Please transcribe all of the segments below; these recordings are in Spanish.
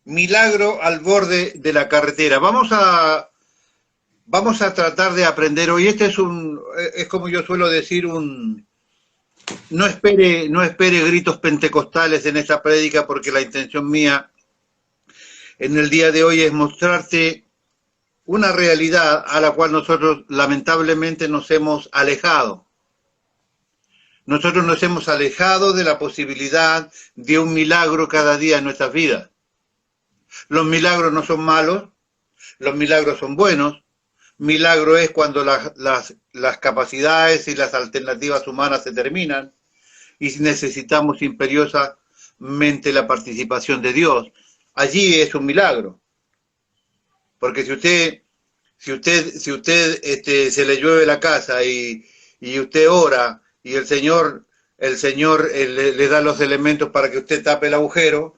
Milagro al borde de la carretera. Vamos a tratar de aprender hoy. Este es como yo suelo decir, no espere gritos pentecostales en esta prédica, porque la intención mía en el día de hoy es mostrarte una realidad a la cual nosotros lamentablemente nos hemos alejado. Nosotros nos hemos alejado de la posibilidad de un milagro cada día en nuestras vidas. Los milagros no son malos, los milagros son buenos. Milagro es cuando las capacidades y las alternativas humanas se terminan y necesitamos imperiosamente la participación de Dios. Allí es un milagro. Porque si usted se le llueve la casa y usted ora y el Señor le da los elementos para que usted tape el agujero,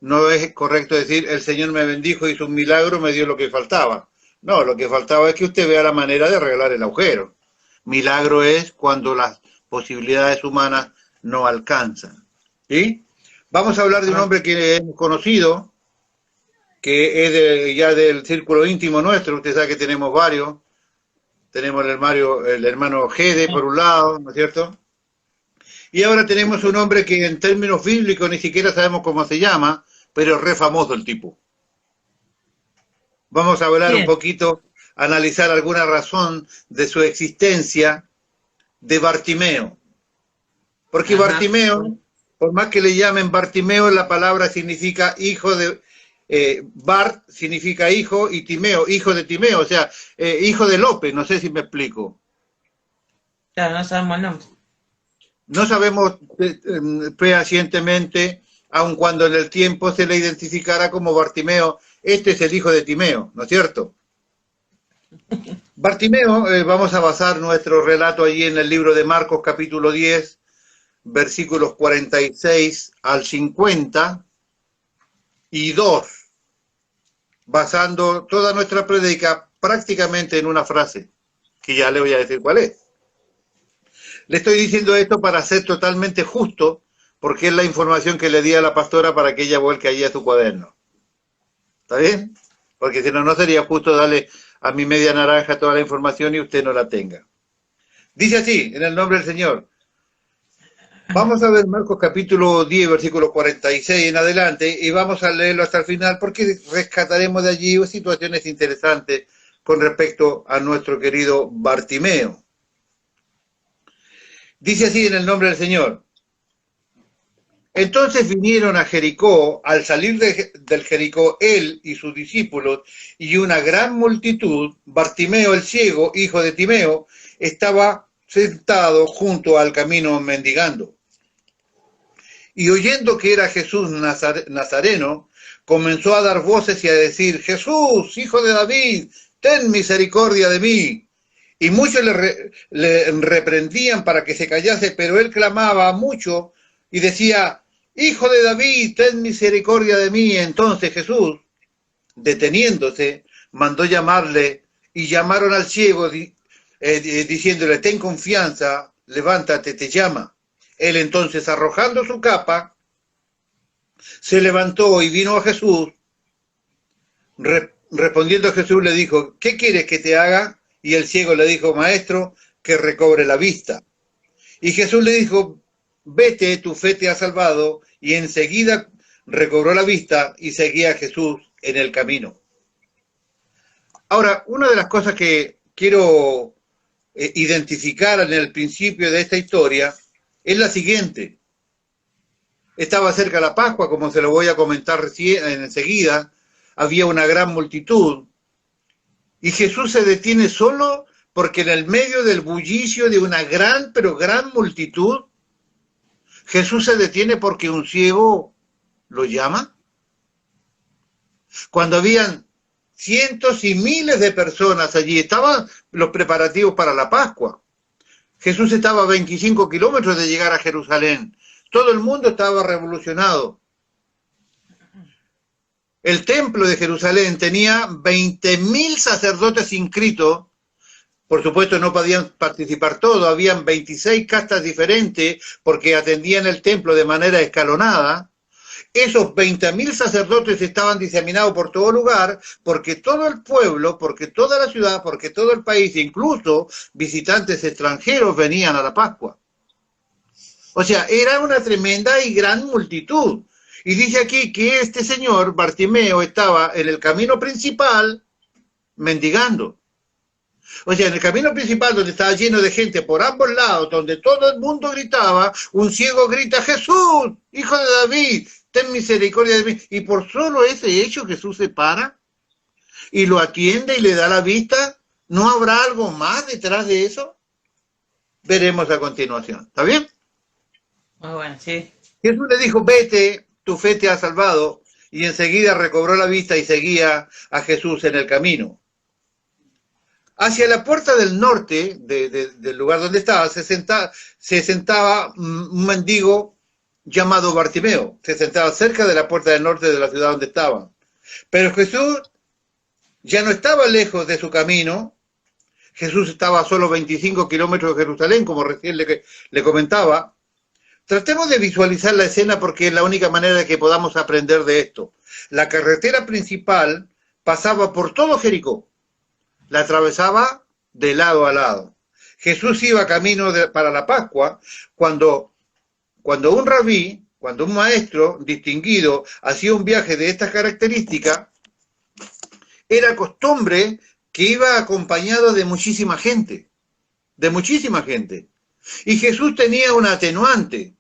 no es correcto decir, el Señor me bendijo, hizo un milagro, me dio lo que faltaba. No, lo que faltaba es que usted vea la manera de arreglar el agujero. Milagro es cuando las posibilidades humanas no alcanzan. ¿Sí? Vamos a hablar de un hombre que hemos conocido, que es ya del círculo íntimo nuestro. Usted sabe que tenemos varios. Tenemos el hermano Gede, por un lado, ¿no es cierto? Y ahora tenemos un hombre que en términos bíblicos ni siquiera sabemos cómo se llama, pero es re famoso el tipo. Vamos a hablar un poquito, analizar alguna razón de su existencia de Bartimeo. Porque Bartimeo, por más que le llamen Bartimeo, la palabra significa hijo de... Bart significa hijo y Timeo, hijo de Timeo, o sea, hijo de López, no sé si me explico. Claro, no sabemos el nombre. No sabemos fehacientemente, aun cuando en el tiempo se le identificara como Bartimeo, este es el hijo de Timeo, ¿no es cierto? Bartimeo, vamos a basar nuestro relato allí en el libro de Marcos capítulo 10, versículos 46 al 52, basando toda nuestra prédica prácticamente en una frase, que ya le voy a decir cuál es. Le estoy diciendo esto para ser totalmente justo, porque es la información que le di a la pastora para que ella vuelque allí a su cuaderno. ¿Está bien? Porque si no, no sería justo darle a mi media naranja toda la información y usted no la tenga. Dice así, en el nombre del Señor. Vamos a ver Marcos capítulo 10, versículo 46 en adelante, y vamos a leerlo hasta el final, porque rescataremos de allí situaciones interesantes con respecto a nuestro querido Bartimeo. Dice así en el nombre del Señor. Entonces vinieron a Jericó, al salir del Jericó, él y sus discípulos, y una gran multitud. Bartimeo el ciego, hijo de Timeo, estaba sentado junto al camino mendigando. Y oyendo que era Jesús Nazareno, comenzó a dar voces y a decir, Jesús, hijo de David, ten misericordia de mí. Y muchos le reprendían para que se callase, pero él clamaba mucho y decía, Hijo de David, ten misericordia de mí. Entonces Jesús, deteniéndose, mandó llamarle, y llamaron al ciego diciéndole, ten confianza, levántate, te llama. Él entonces, arrojando su capa, se levantó y vino a Jesús. Respondiendo a Jesús le dijo, ¿qué quieres que te haga? Y el ciego le dijo, Maestro, que recobre la vista. Y Jesús le dijo, vete, tu fe te ha salvado. Y enseguida recobró la vista y seguía a Jesús en el camino. Ahora, una de las cosas que quiero identificar en el principio de esta historia es la siguiente. Estaba cerca la Pascua, como se lo voy a comentar enseguida. Había una gran multitud. Y Jesús se detiene solo porque en el medio del bullicio de una gran, pero gran multitud, Jesús se detiene porque un ciego lo llama. Cuando habían cientos y miles de personas allí, estaban los preparativos para la Pascua. Jesús estaba a 25 kilómetros de llegar a Jerusalén. Todo el mundo estaba revolucionado. El templo de Jerusalén tenía 20.000 sacerdotes inscritos. Por supuesto no podían participar todos, habían 26 castas diferentes porque atendían el templo de manera escalonada. Esos 20.000 sacerdotes estaban diseminados por todo lugar, porque todo el pueblo, porque toda la ciudad, porque todo el país, incluso visitantes extranjeros venían a la Pascua. O sea, era una tremenda y gran multitud. Y dice aquí que este señor, Bartimeo, estaba en el camino principal mendigando. O sea, en el camino principal, donde estaba lleno de gente por ambos lados, donde todo el mundo gritaba, un ciego grita: Jesús, hijo de David, ten misericordia de mí. Y por solo ese hecho Jesús se para y lo atiende y le da la vista. ¿No habrá algo más detrás de eso? Veremos a continuación. ¿Está bien? Muy bueno, sí. Jesús le dijo: vete, tu fe te ha salvado. Y enseguida recobró la vista y seguía a Jesús en el camino. Hacia la puerta del norte del lugar donde estaba se sentaba un mendigo llamado Bartimeo. Se sentaba cerca de la puerta del norte de la ciudad donde estaban. Pero Jesús ya no estaba lejos de su camino. Jesús estaba a solo 25 kilómetros de Jerusalén, como recién le comentaba. Tratemos de visualizar la escena porque es la única manera de que podamos aprender de esto. La carretera principal pasaba por todo Jericó. La atravesaba de lado a lado. Jesús iba camino para la Pascua cuando un rabí, cuando un maestro distinguido hacía un viaje de estas características, era costumbre que iba acompañado de muchísima gente, Y Jesús tenía un atenuante,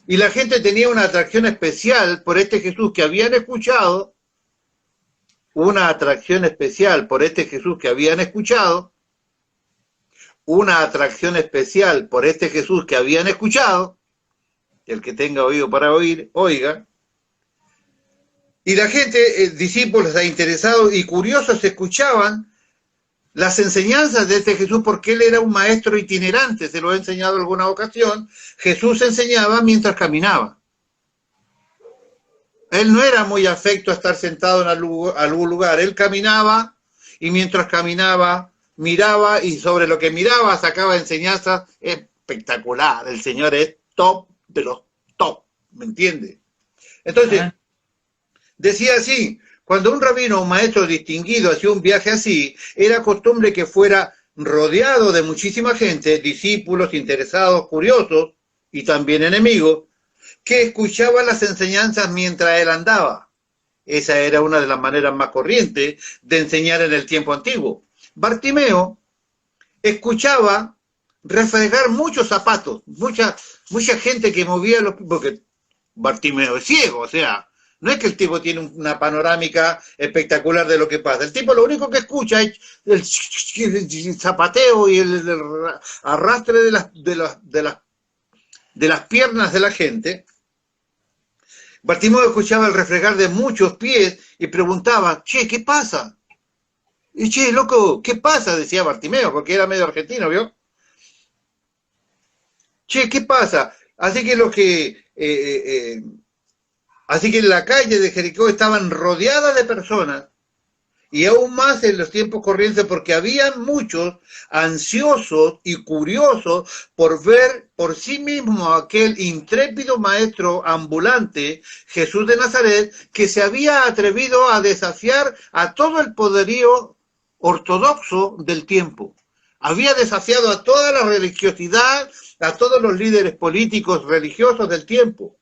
y la gente tenía una atracción especial por este Jesús que habían escuchado, una atracción especial por este Jesús, el que tenga oído para oír, oiga. Y la gente, discípulos interesados y curiosos, escuchaban las enseñanzas de este Jesús porque él era un maestro itinerante, se lo he enseñado en alguna ocasión. Jesús enseñaba mientras caminaba. Él no era muy afecto a estar sentado en algún lugar. Él caminaba y mientras caminaba miraba y sobre lo que miraba sacaba enseñanzas espectacular. El Señor es top de los top, ¿me entiende? Entonces, decía así: cuando un rabino o un maestro distinguido hacía un viaje así, era costumbre que fuera rodeado de muchísima gente, discípulos, interesados, curiosos y también enemigos, que escuchaban las enseñanzas mientras él andaba. Esa era una de las maneras más corrientes de enseñar en el tiempo antiguo. Bartimeo escuchaba refregar muchos zapatos, mucha gente que movía los... porque Bartimeo es ciego, o sea, no es que el tipo tiene una panorámica espectacular de lo que pasa. El tipo lo único que escucha es el zapateo y el arrastre de las piernas de la gente. Bartimeo escuchaba el refregar de muchos pies y preguntaba: che, ¿qué pasa? Y che, loco, ¿qué pasa? Decía Bartimeo, porque era medio argentino, ¿vio? Che, ¿qué pasa? Así que en la calle de Jericó estaban rodeadas de personas, y aún más en los tiempos corrientes, porque había muchos ansiosos y curiosos por ver por sí mismo a aquel intrépido maestro ambulante, Jesús de Nazaret, que se había atrevido a desafiar a todo el poderío ortodoxo del tiempo. Había desafiado a toda la religiosidad, a todos los líderes políticos religiosos del tiempo.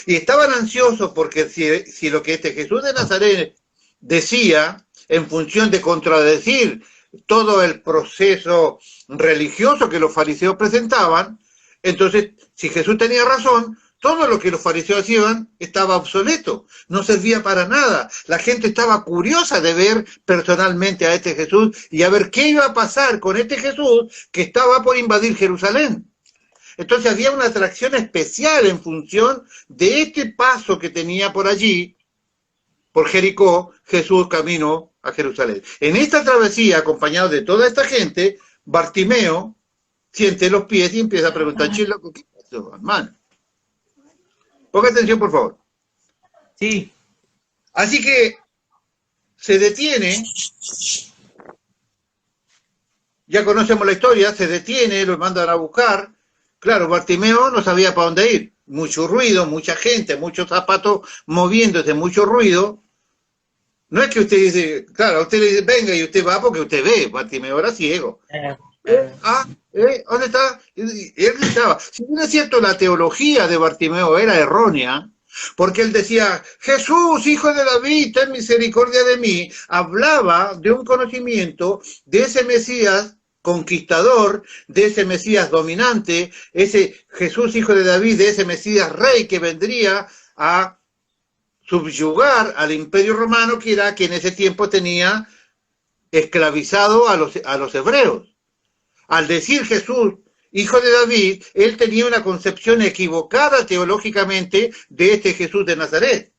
Y estaban ansiosos porque si lo que este Jesús de Nazaret decía, en función de contradecir todo el proceso religioso que los fariseos presentaban, entonces, si Jesús tenía razón, todo lo que los fariseos hacían estaba obsoleto, no servía para nada. La gente estaba curiosa de ver personalmente a este Jesús y a ver qué iba a pasar con este Jesús que estaba por invadir Jerusalén. Entonces había una atracción especial en función de este paso que tenía por allí, por Jericó, Jesús camino a Jerusalén. En esta travesía, acompañado de toda esta gente, Bartimeo siente los pies y empieza a preguntar: che, loco, ¿qué pasó, hermano? Ponga atención, por favor. Sí. Así que se detiene, ya conocemos la historia, se detiene, lo mandan a buscar. Claro, Bartimeo no sabía para dónde ir. mucho ruido, mucha gente, muchos zapatos moviéndose, mucho ruido. No es que usted dice, claro, usted le dice, venga, y usted va porque usted ve, Bartimeo era ciego. ¿Dónde está? Y él gritaba. Si bien es cierto, la teología de Bartimeo era errónea, porque él decía, Jesús, hijo de David, ten misericordia de mí, hablaba de un conocimiento de ese Mesías conquistador, de ese Mesías dominante, ese Jesús, hijo de David, de ese Mesías rey que vendría a subyugar al imperio romano, que era que en ese tiempo tenía esclavizado a los hebreos. Al decir Jesús, hijo de David, él tenía una concepción equivocada teológicamente de este Jesús de Nazaret.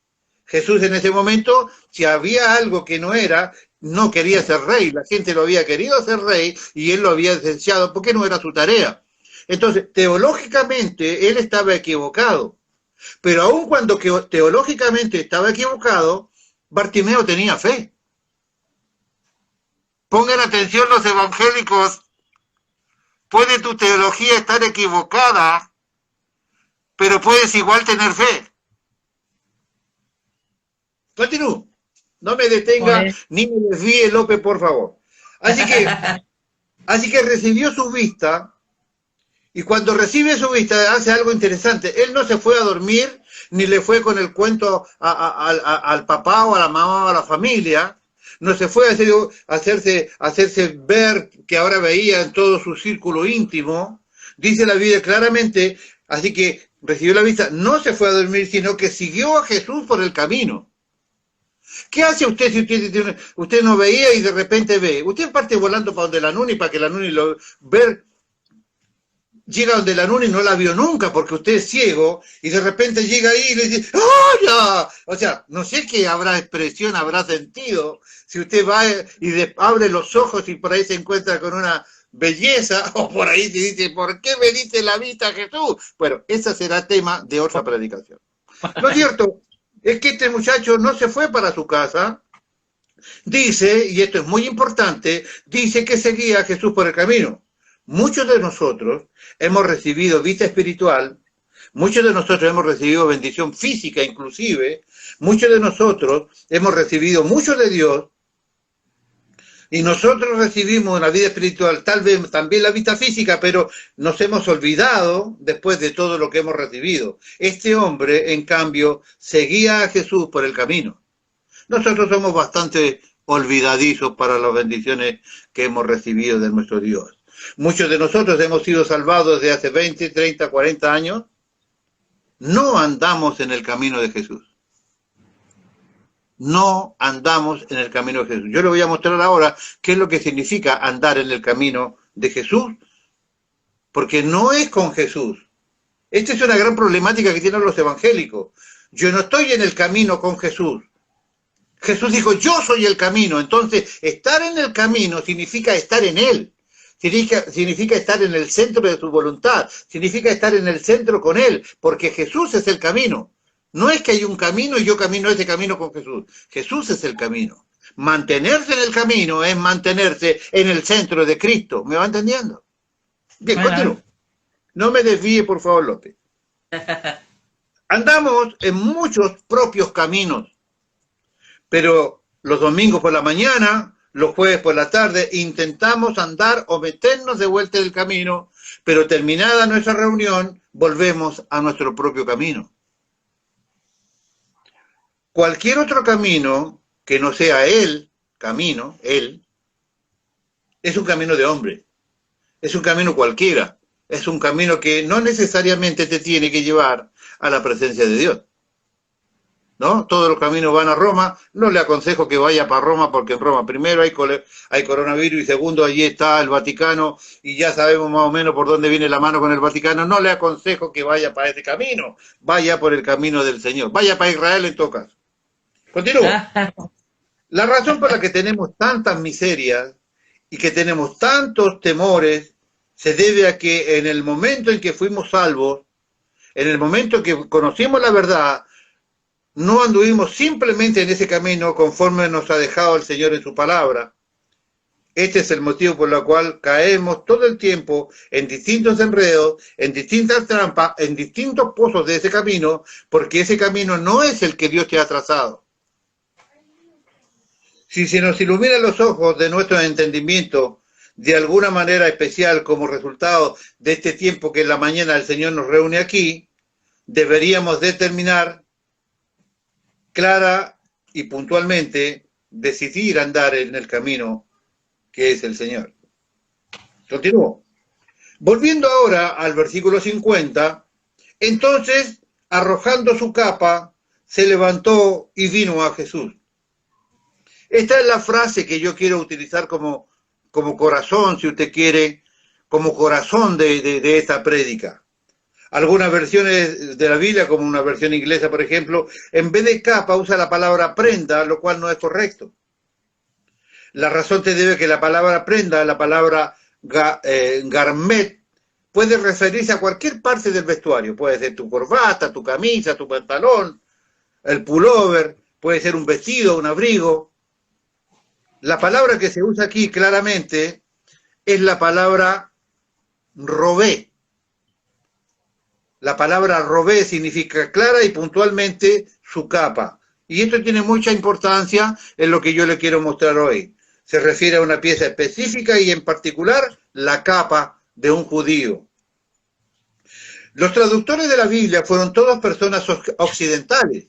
Jesús en ese momento, si había algo que no era, no quería ser rey, la gente lo había querido hacer rey y él lo había deseado porque no era su tarea. Entonces, teológicamente, él estaba equivocado. Pero aun cuando teológicamente estaba equivocado, Bartimeo tenía fe. Pongan atención los evangélicos. Puede tu teología estar equivocada, pero puedes igual tener fe. Continúo. No me detenga ni me desvíe, López, por favor. Así que recibió su vista, y cuando recibe su vista hace algo interesante. Él no se fue a dormir, ni le fue con el cuento al papá o a la mamá o a la familia. No se fue a hacerse ver que ahora veía en todo su círculo íntimo. Dice la Biblia claramente, así que recibió la vista, no se fue a dormir, sino que siguió a Jesús por el camino. ¿Qué hace usted si usted no veía y de repente ve? Usted parte volando para donde la Nuni, para que la Nuni lo vea. Llega donde la Nuni no la vio nunca porque usted es ciego y de repente llega ahí y le dice ¡hola! O sea, no sé qué habrá expresión, habrá sentido si usted va y abre los ojos y por ahí se encuentra con una belleza o por ahí se dice ¿por qué me dice la vista Jesús? Bueno, ese será tema de otra predicación. Lo cierto es que este muchacho no se fue para su casa, dice, y esto es muy importante, dice que seguía a Jesús por el camino. Muchos de nosotros hemos recibido vista espiritual, muchos de nosotros hemos recibido bendición física inclusive, muchos de nosotros hemos recibido mucho de Dios, y nosotros recibimos la vida espiritual, tal vez también la vista física, pero nos hemos olvidado después de todo lo que hemos recibido. Este hombre, en cambio, seguía a Jesús por el camino. Nosotros somos bastante olvidadizos para las bendiciones que hemos recibido de nuestro Dios. Muchos de nosotros hemos sido salvados de hace 20, 30, 40 años. No andamos en el camino de Jesús. No andamos en el camino de Jesús. Yo le voy a mostrar ahora qué es lo que significa andar en el camino de Jesús, porque no es con Jesús. Esta es una gran problemática que tienen los evangélicos. Yo no estoy en el camino con Jesús. Jesús dijo, yo soy el camino. Entonces, estar en el camino significa estar en Él. Significa estar en el centro de su voluntad, significa estar en el centro con Él, porque Jesús es el camino. No es que hay un camino y yo camino ese camino con Jesús. Jesús es el camino. Mantenerse en el camino es mantenerse en el centro de Cristo. ¿Me va entendiendo? Bien, continúo. No me desvíe, por favor, López. Andamos en muchos propios caminos, pero los domingos por la mañana, los jueves por la tarde, intentamos andar o meternos de vuelta en el camino, pero terminada nuestra reunión, volvemos a nuestro propio camino. Cualquier otro camino que no sea el camino, él, es un camino de hombre, es un camino cualquiera, es un camino que no necesariamente te tiene que llevar a la presencia de Dios. ¿No? Todos los caminos van a Roma, no le aconsejo que vaya para Roma porque en Roma primero hay coronavirus y segundo allí está el Vaticano y ya sabemos más o menos por dónde viene la mano con el Vaticano, no le aconsejo que vaya para ese camino, vaya por el camino del Señor, vaya para Israel en todo caso. Continúo. La razón por la que tenemos tantas miserias y que tenemos tantos temores se debe a que en el momento en que fuimos salvos, en el momento en que conocimos la verdad, no anduvimos simplemente en ese camino conforme nos ha dejado el Señor en su palabra. Este es el motivo por el cual caemos todo el tiempo en distintos enredos, en distintas trampas, en distintos pozos de ese camino, porque ese camino no es el que Dios te ha trazado. Si se nos ilumina los ojos de nuestro entendimiento de alguna manera especial como resultado de este tiempo que en la mañana el Señor nos reúne aquí, deberíamos determinar clara y puntualmente decidir andar en el camino que es el Señor. Continúo. Volviendo ahora al versículo 50, entonces, arrojando su capa, se levantó y vino a Jesús. Esta es la frase que yo quiero utilizar como corazón, si usted quiere, como corazón de esta prédica. Algunas versiones de la Biblia, como una versión inglesa, por ejemplo, en vez de capa usa la palabra prenda, lo cual no es correcto. La razón se debe que la palabra prenda, la palabra garment, puede referirse a cualquier parte del vestuario. Puede ser tu corbata, tu camisa, tu pantalón, el pullover, puede ser un vestido, un abrigo. La palabra que se usa aquí claramente es la palabra robé. La palabra robé significa clara y puntualmente su capa. Y esto tiene mucha importancia en lo que yo le quiero mostrar hoy. Se refiere a una pieza específica y en particular la capa de un judío. Los traductores de la Biblia fueron todas personas occidentales.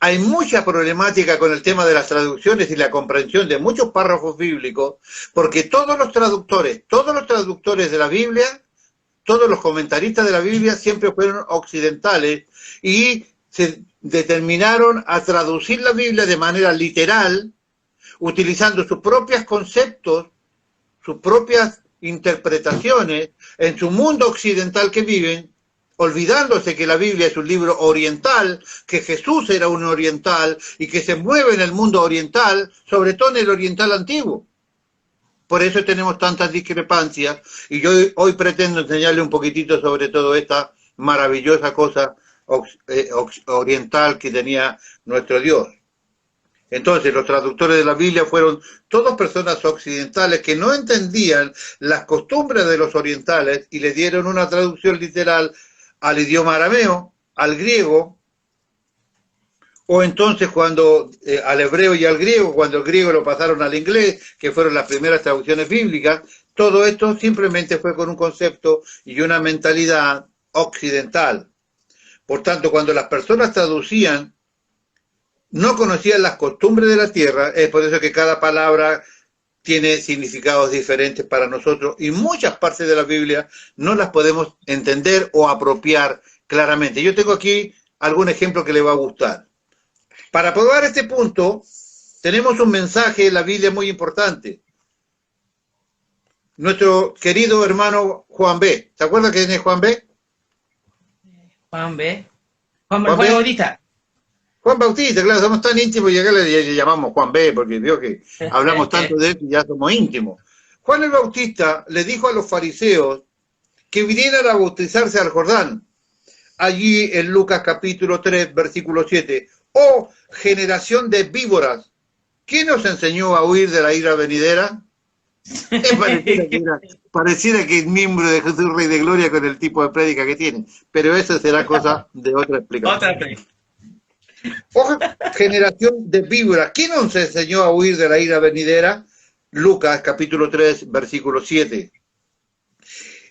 Hay mucha problemática con el tema de las traducciones y la comprensión de muchos párrafos bíblicos, porque todos los traductores de la Biblia, todos los comentaristas de la Biblia siempre fueron occidentales y se determinaron a traducir la Biblia de manera literal, utilizando sus propios conceptos, sus propias interpretaciones en su mundo occidental que viven, olvidándose que la Biblia es un libro oriental, que Jesús era un oriental y que se mueve en el mundo oriental, sobre todo en el oriental antiguo. Por eso tenemos tantas discrepancias y yo hoy pretendo enseñarle un poquitito sobre todo esta maravillosa cosa oriental que tenía nuestro Dios. Entonces, los traductores de la Biblia fueron todas personas occidentales que no entendían las costumbres de los orientales y le dieron una traducción literal al idioma arameo, al griego, o entonces cuando al hebreo y al griego, cuando el griego lo pasaron al inglés, que fueron las primeras traducciones bíblicas, todo esto simplemente fue con un concepto y una mentalidad occidental. Por tanto, cuando las personas traducían, no conocían las costumbres de la tierra, es por eso que cada palabra tiene significados diferentes para nosotros y muchas partes de la Biblia no las podemos entender o apropiar claramente. Yo tengo aquí algún ejemplo que le va a gustar. Para probar este punto, tenemos un mensaje en la Biblia muy importante. Nuestro querido hermano Juan B. ¿Se acuerda quién es Juan B? Juan B. Juan Bautista. Juan Bautista, claro, somos tan íntimos y acá le llamamos Juan B, porque veo que hablamos tanto de él y ya somos íntimos. Juan el Bautista le dijo a los fariseos que vinieran a bautizarse al Jordán. Allí en Lucas capítulo 3, versículo 7. ¡Oh, generación de víboras! ¿Quién nos enseñó a huir de la ira venidera? Pareciera que es miembro de Jesús Rey de Gloria con el tipo de prédica que tiene, pero eso será cosa de otra explicación. Oh, generación de víboras, ¿quién nos enseñó a huir de la ira venidera? Lucas capítulo 3, versículo 7.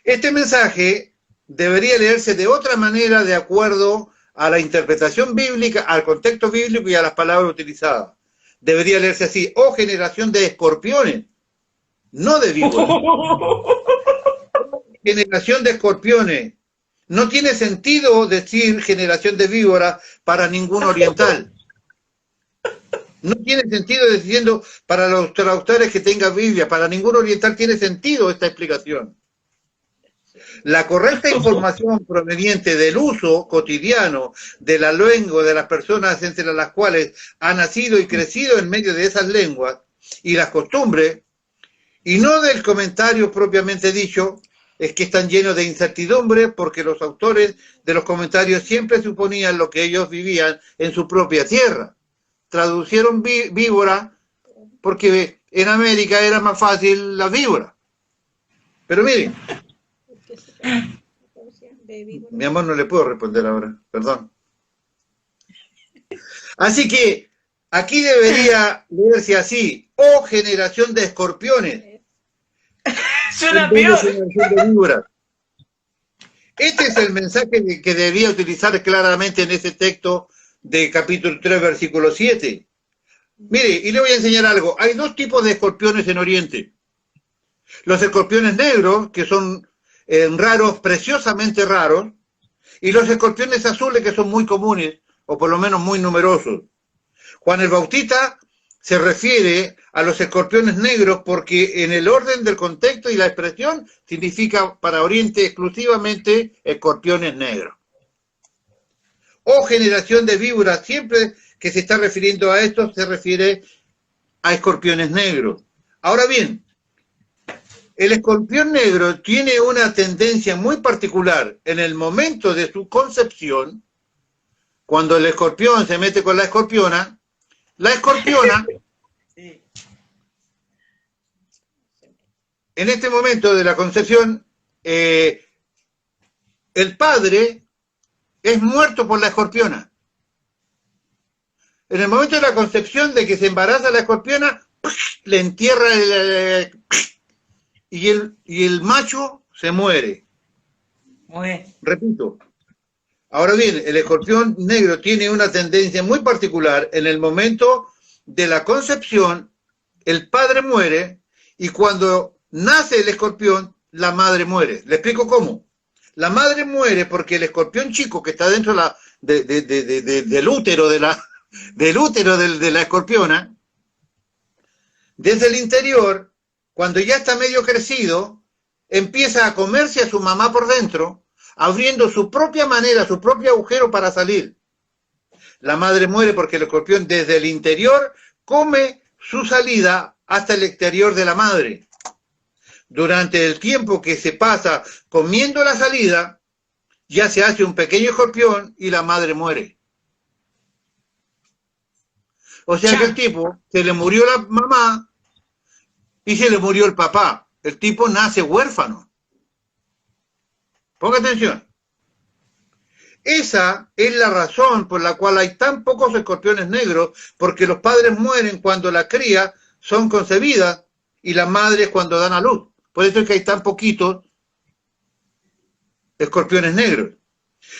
Este mensaje debería leerse de otra manera de acuerdo a la interpretación bíblica, al contexto bíblico y a las palabras utilizadas. Debería leerse así: oh, generación de escorpiones, no de víboras. Generación de escorpiones. No tiene sentido decir generación de víboras para ningún oriental. No tiene sentido diciendo para los traductores que tengan Biblia, para ningún oriental tiene sentido esta explicación. La correcta información proveniente del uso cotidiano de la lengua de las personas entre las cuales ha nacido y crecido en medio de esas lenguas y las costumbres, y no del comentario propiamente dicho, es que están llenos de incertidumbre porque los autores de los comentarios siempre suponían lo que ellos vivían en su propia tierra. Traducieron víbora porque en América era más fácil la víbora. Pero miren, mi amor, no le puedo responder ahora, perdón. Así que aquí debería leerse así: oh generación de escorpiones. Suena peor. Este es el mensaje que debía utilizar claramente en ese texto de capítulo 3, versículo 7. Mire, y le voy a enseñar algo. Hay dos tipos de escorpiones en Oriente. Los escorpiones negros, que son raros, preciosamente raros, y los escorpiones azules, que son muy comunes, o por lo menos muy numerosos. Juan el Bautista se refiere a los escorpiones negros porque en el orden del contexto y la expresión significa para Oriente exclusivamente escorpiones negros. O generación de víboras, siempre que se está refiriendo a esto se refiere a escorpiones negros. Ahora bien, el escorpión negro tiene una tendencia muy particular en el momento de su concepción. Cuando el escorpión se mete con la escorpiona en este momento de la concepción, el padre es muerto por la escorpiona. En el momento de la concepción, de que se embaraza la escorpiona, le entierra y el macho se muere. Repito. Ahora bien, el escorpión negro tiene una tendencia muy particular. En el momento de la concepción, el padre muere, y cuando nace el escorpión, la madre muere. ¿Le explico cómo? La madre muere porque el escorpión chico que está dentro del útero de la escorpiona, desde el interior, cuando ya está medio crecido, empieza a comerse a su mamá por dentro, abriendo su propia manera, su propio agujero para salir. La madre muere porque el escorpión desde el interior come su salida hasta el exterior de la madre. Durante el tiempo que se pasa comiendo la salida, ya se hace un pequeño escorpión y la madre muere. O sea que el tipo, se le murió la mamá y se le murió el papá. El tipo nace huérfano. Ponga atención. Esa es la razón por la cual hay tan pocos escorpiones negros, porque los padres mueren cuando las crías son concebidas y las madres cuando dan a luz. Por eso es que hay tan poquitos escorpiones negros.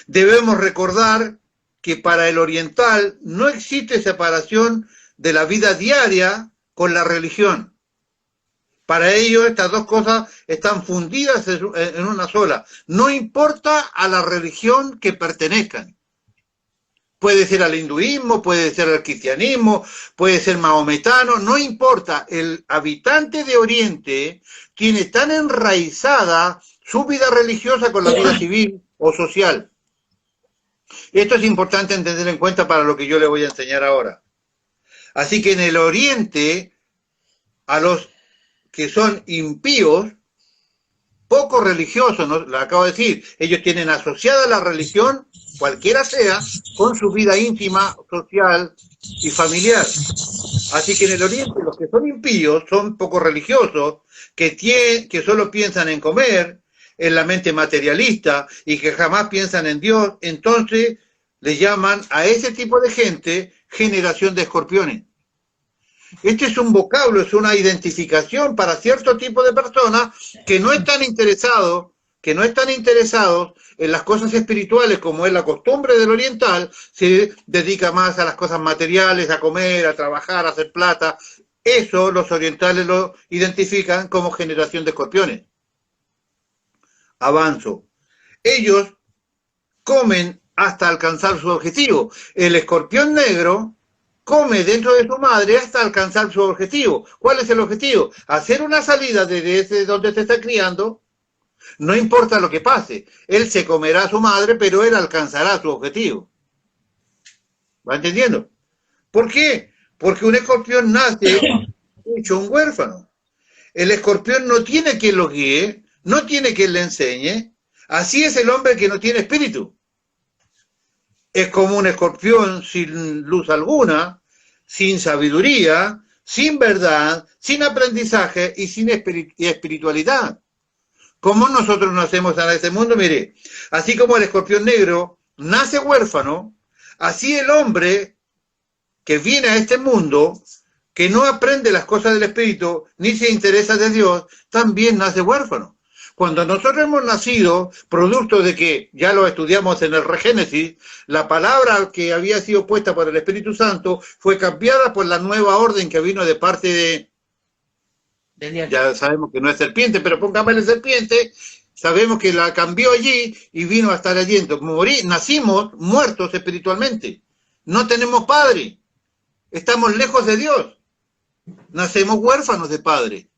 Debemos recordar que para el oriental no existe separación de la vida diaria con la religión. Para ellos estas dos cosas están fundidas en una sola. No importa a la religión que pertenezcan. Puede ser al hinduismo, puede ser al cristianismo, puede ser maometano, no importa. El habitante de Oriente tiene tan enraizada su vida religiosa con la vida civil o social. Esto es importante tener en cuenta para lo que yo le voy a enseñar ahora. Así que en el Oriente, a los que son impíos, poco religiosos, ¿no? Lo acabo de decir, ellos tienen asociada la religión, cualquiera sea, con su vida íntima, social y familiar. Así que en el Oriente los que son impíos son poco religiosos, que solo piensan en comer, en la mente materialista y que jamás piensan en Dios. Entonces le llaman a ese tipo de gente generación de escorpiones. Este es un vocablo, es una identificación para cierto tipo de personas que no están interesados en las cosas espirituales, como es la costumbre del oriental. Se dedica más a las cosas materiales, a comer, a trabajar, a hacer plata. Eso los orientales lo identifican como generación de escorpiones. Avanzo. Ellos comen hasta alcanzar su objetivo. El escorpión negro come dentro de su madre hasta alcanzar su objetivo. ¿Cuál es el objetivo? Hacer una salida desde donde se está criando. No importa lo que pase. Él se comerá a su madre, pero él alcanzará su objetivo. ¿Va entendiendo? ¿Por qué? Porque un escorpión nace hecho un huérfano. El escorpión no tiene quien lo guíe, no tiene quien le enseñe. Así es el hombre que no tiene espíritu. Es como un escorpión sin luz alguna, sin sabiduría, sin verdad, sin aprendizaje y sin espiritualidad. ¿Cómo nosotros nacemos en este mundo? Mire, así como el escorpión negro nace huérfano, así el hombre que viene a este mundo, que no aprende las cosas del Espíritu, ni se interesa de Dios, también nace huérfano. Cuando nosotros hemos nacido, producto de que, ya lo estudiamos en el Regénesis, la palabra que había sido puesta por el Espíritu Santo fue cambiada por la nueva orden que vino de parte de... Ya sabemos que no es serpiente, pero póngamele serpiente, sabemos que la cambió allí y vino a estar allí. Entonces, nacimos muertos espiritualmente. No tenemos padre. Estamos lejos de Dios. Nacemos huérfanos de padre.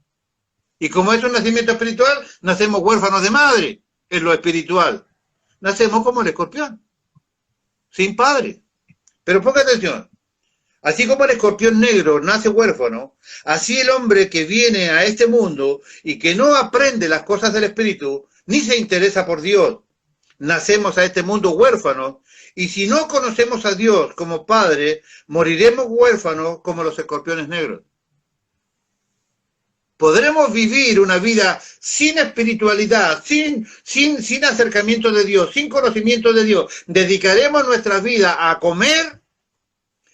Y como es un nacimiento espiritual, nacemos huérfanos de madre, en lo espiritual. Nacemos como el escorpión, sin padre. Pero ponga atención, así como el escorpión negro nace huérfano, así el hombre que viene a este mundo y que no aprende las cosas del Espíritu, ni se interesa por Dios, nacemos a este mundo huérfanos, y si no conocemos a Dios como Padre, moriremos huérfanos como los escorpiones negros. Podremos vivir una vida sin espiritualidad, sin acercamiento de Dios, sin conocimiento de Dios. Dedicaremos nuestra vida a comer,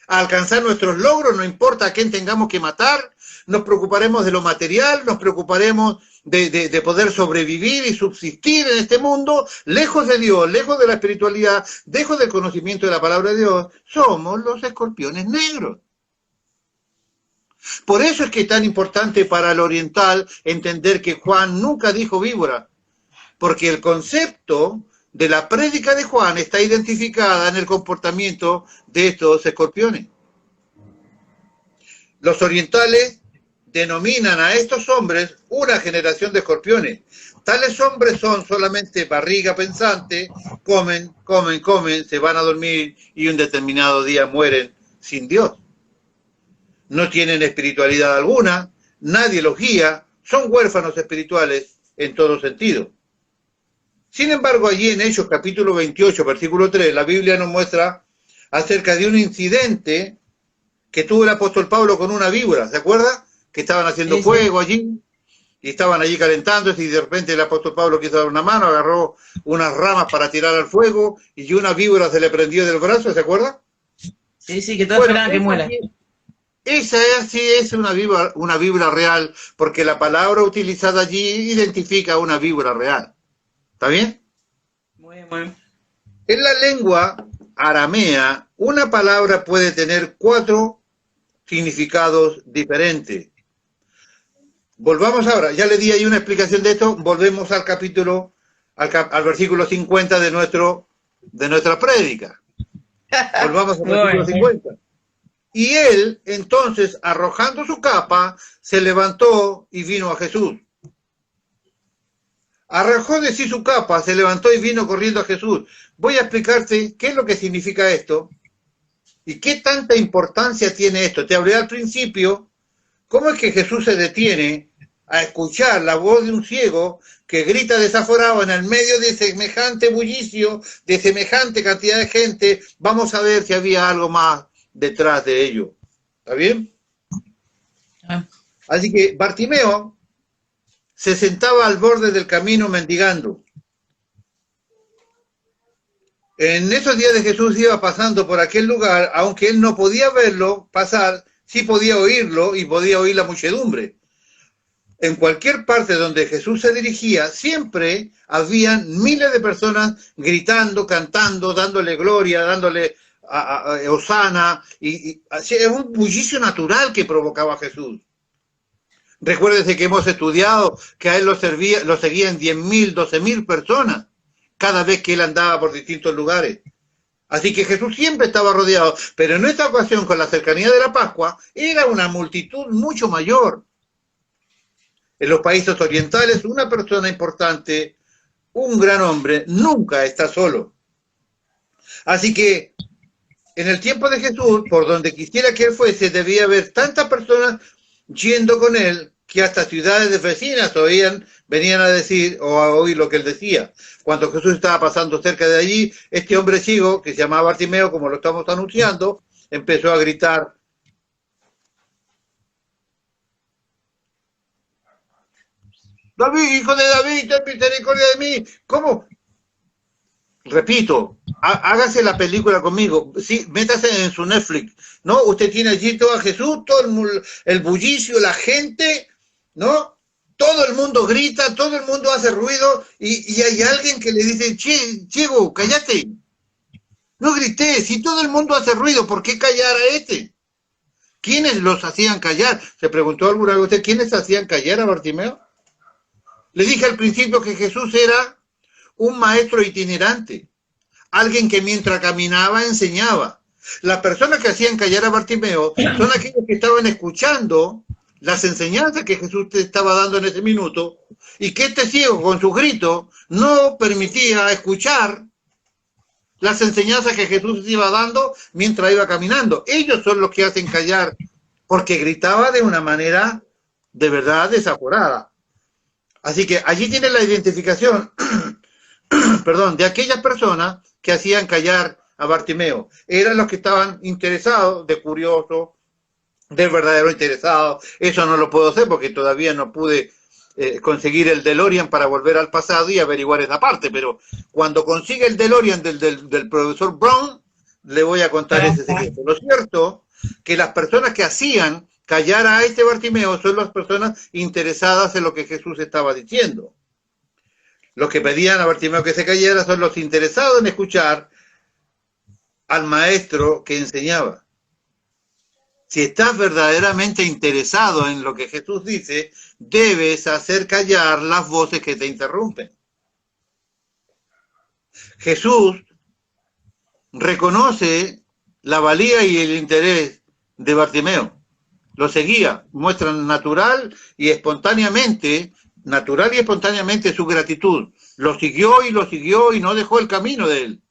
a alcanzar nuestros logros, no importa a quién tengamos que matar, nos preocuparemos de lo material, nos preocuparemos de poder sobrevivir y subsistir en este mundo, lejos de Dios, lejos de la espiritualidad, lejos del conocimiento de la palabra de Dios. Somos los escorpiones negros. Por eso es que es tan importante para el oriental entender que Juan nunca dijo víbora, porque el concepto de la prédica de Juan está identificada en el comportamiento de estos escorpiones. Los orientales denominan a estos hombres una generación de escorpiones. Tales hombres son solamente barriga pensante, comen, se van a dormir y un determinado día mueren sin Dios. No tienen espiritualidad alguna, nadie los guía, son huérfanos espirituales en todo sentido. Sin embargo, allí en Hechos capítulo 28, versículo 3, la Biblia nos muestra acerca de un incidente que tuvo el apóstol Pablo con una víbora, ¿se acuerda? Que estaban haciendo fuego allí, y estaban allí calentándose, y de repente el apóstol Pablo quiso dar una mano, agarró unas ramas para tirar al fuego, y una víbora se le prendió del brazo, ¿se acuerda? Sí, que todos esperaban que muera. Esa sí es una víbora real, porque la palabra utilizada allí identifica una víbora real. ¿Está bien? Muy bien. En la lengua aramea, una palabra puede tener 4 significados diferentes. Volvamos ahora, ya le di ahí una explicación de esto, volvemos al capítulo, al versículo 50 de nuestra prédica. Volvamos al versículo 50. Y él, entonces, arrojando su capa, se levantó y vino a Jesús. Arrojó de sí su capa, se levantó y vino corriendo a Jesús. Voy a explicarte qué es lo que significa esto y qué tanta importancia tiene esto. Te hablé al principio, cómo es que Jesús se detiene a escuchar la voz de un ciego que grita desaforado en el medio de semejante bullicio, de semejante cantidad de gente. Vamos a ver si había algo más detrás de ello. ¿Está bien? Así que Bartimeo se sentaba al borde del camino mendigando. En esos días de Jesús iba pasando por aquel lugar, aunque él no podía verlo pasar, sí podía oírlo y podía oír la muchedumbre. En cualquier parte donde Jesús se dirigía, siempre habían miles de personas gritando, cantando, dándole gloria, dándole Hosana, y es un bullicio natural que provocaba Jesús. Recuérdese que hemos estudiado que a él lo seguían 10.000, 12.000 personas cada vez que él andaba por distintos lugares. Así que Jesús siempre estaba rodeado, pero en esta ocasión, con la cercanía de la Pascua, era una multitud mucho mayor. En los países orientales, una persona importante, un gran hombre, nunca está solo. Así que en el tiempo de Jesús, por donde quisiera que él fuese, debía haber tantas personas yendo con él que hasta ciudades vecinas venían a decir o a oír lo que él decía. Cuando Jesús estaba pasando cerca de allí, este hombre ciego, que se llamaba Bartimeo, como lo estamos anunciando, empezó a gritar: David, hijo de David, ten misericordia de mí. ¿Cómo? Repito, hágase la película conmigo, sí, métase en su Netflix, ¿no? Usted tiene allí todo a Jesús, todo el bullicio, la gente, ¿no? Todo el mundo grita, todo el mundo hace ruido y hay alguien que le dice, ciego, cállate. No grité, si todo el mundo hace ruido, ¿por qué callar a este? ¿Quiénes los hacían callar? Se preguntó alguna vez usted, ¿quiénes hacían callar a Bartimeo? Le dije al principio que Jesús era un maestro itinerante, alguien que mientras caminaba enseñaba. Las personas que hacían callar a Bartimeo son aquellos que estaban escuchando las enseñanzas que Jesús te estaba dando en ese minuto y que este ciego con sus gritos no permitía escuchar las enseñanzas que Jesús iba dando mientras iba caminando. Ellos son los que hacen callar porque gritaba de una manera de verdad desaforada. Así que allí tiene la identificación perdón, de aquellas personas que hacían callar a Bartimeo. Eran los que estaban interesados, de curioso, de verdadero interesado. Eso no lo puedo hacer porque todavía no pude conseguir el DeLorean para volver al pasado y averiguar esa parte, pero cuando consiga el DeLorean del profesor Brown, le voy a contar ese secreto. Lo cierto que las personas que hacían callar a este Bartimeo son las personas interesadas en lo que Jesús estaba diciendo. Los que pedían a Bartimeo que se callara son los interesados en escuchar al maestro que enseñaba. Si estás verdaderamente interesado en lo que Jesús dice, debes hacer callar las voces que te interrumpen. Jesús reconoce la valía y el interés de Bartimeo. Lo seguía, muestra natural y espontáneamente su gratitud. Lo siguió y no dejó el camino de él.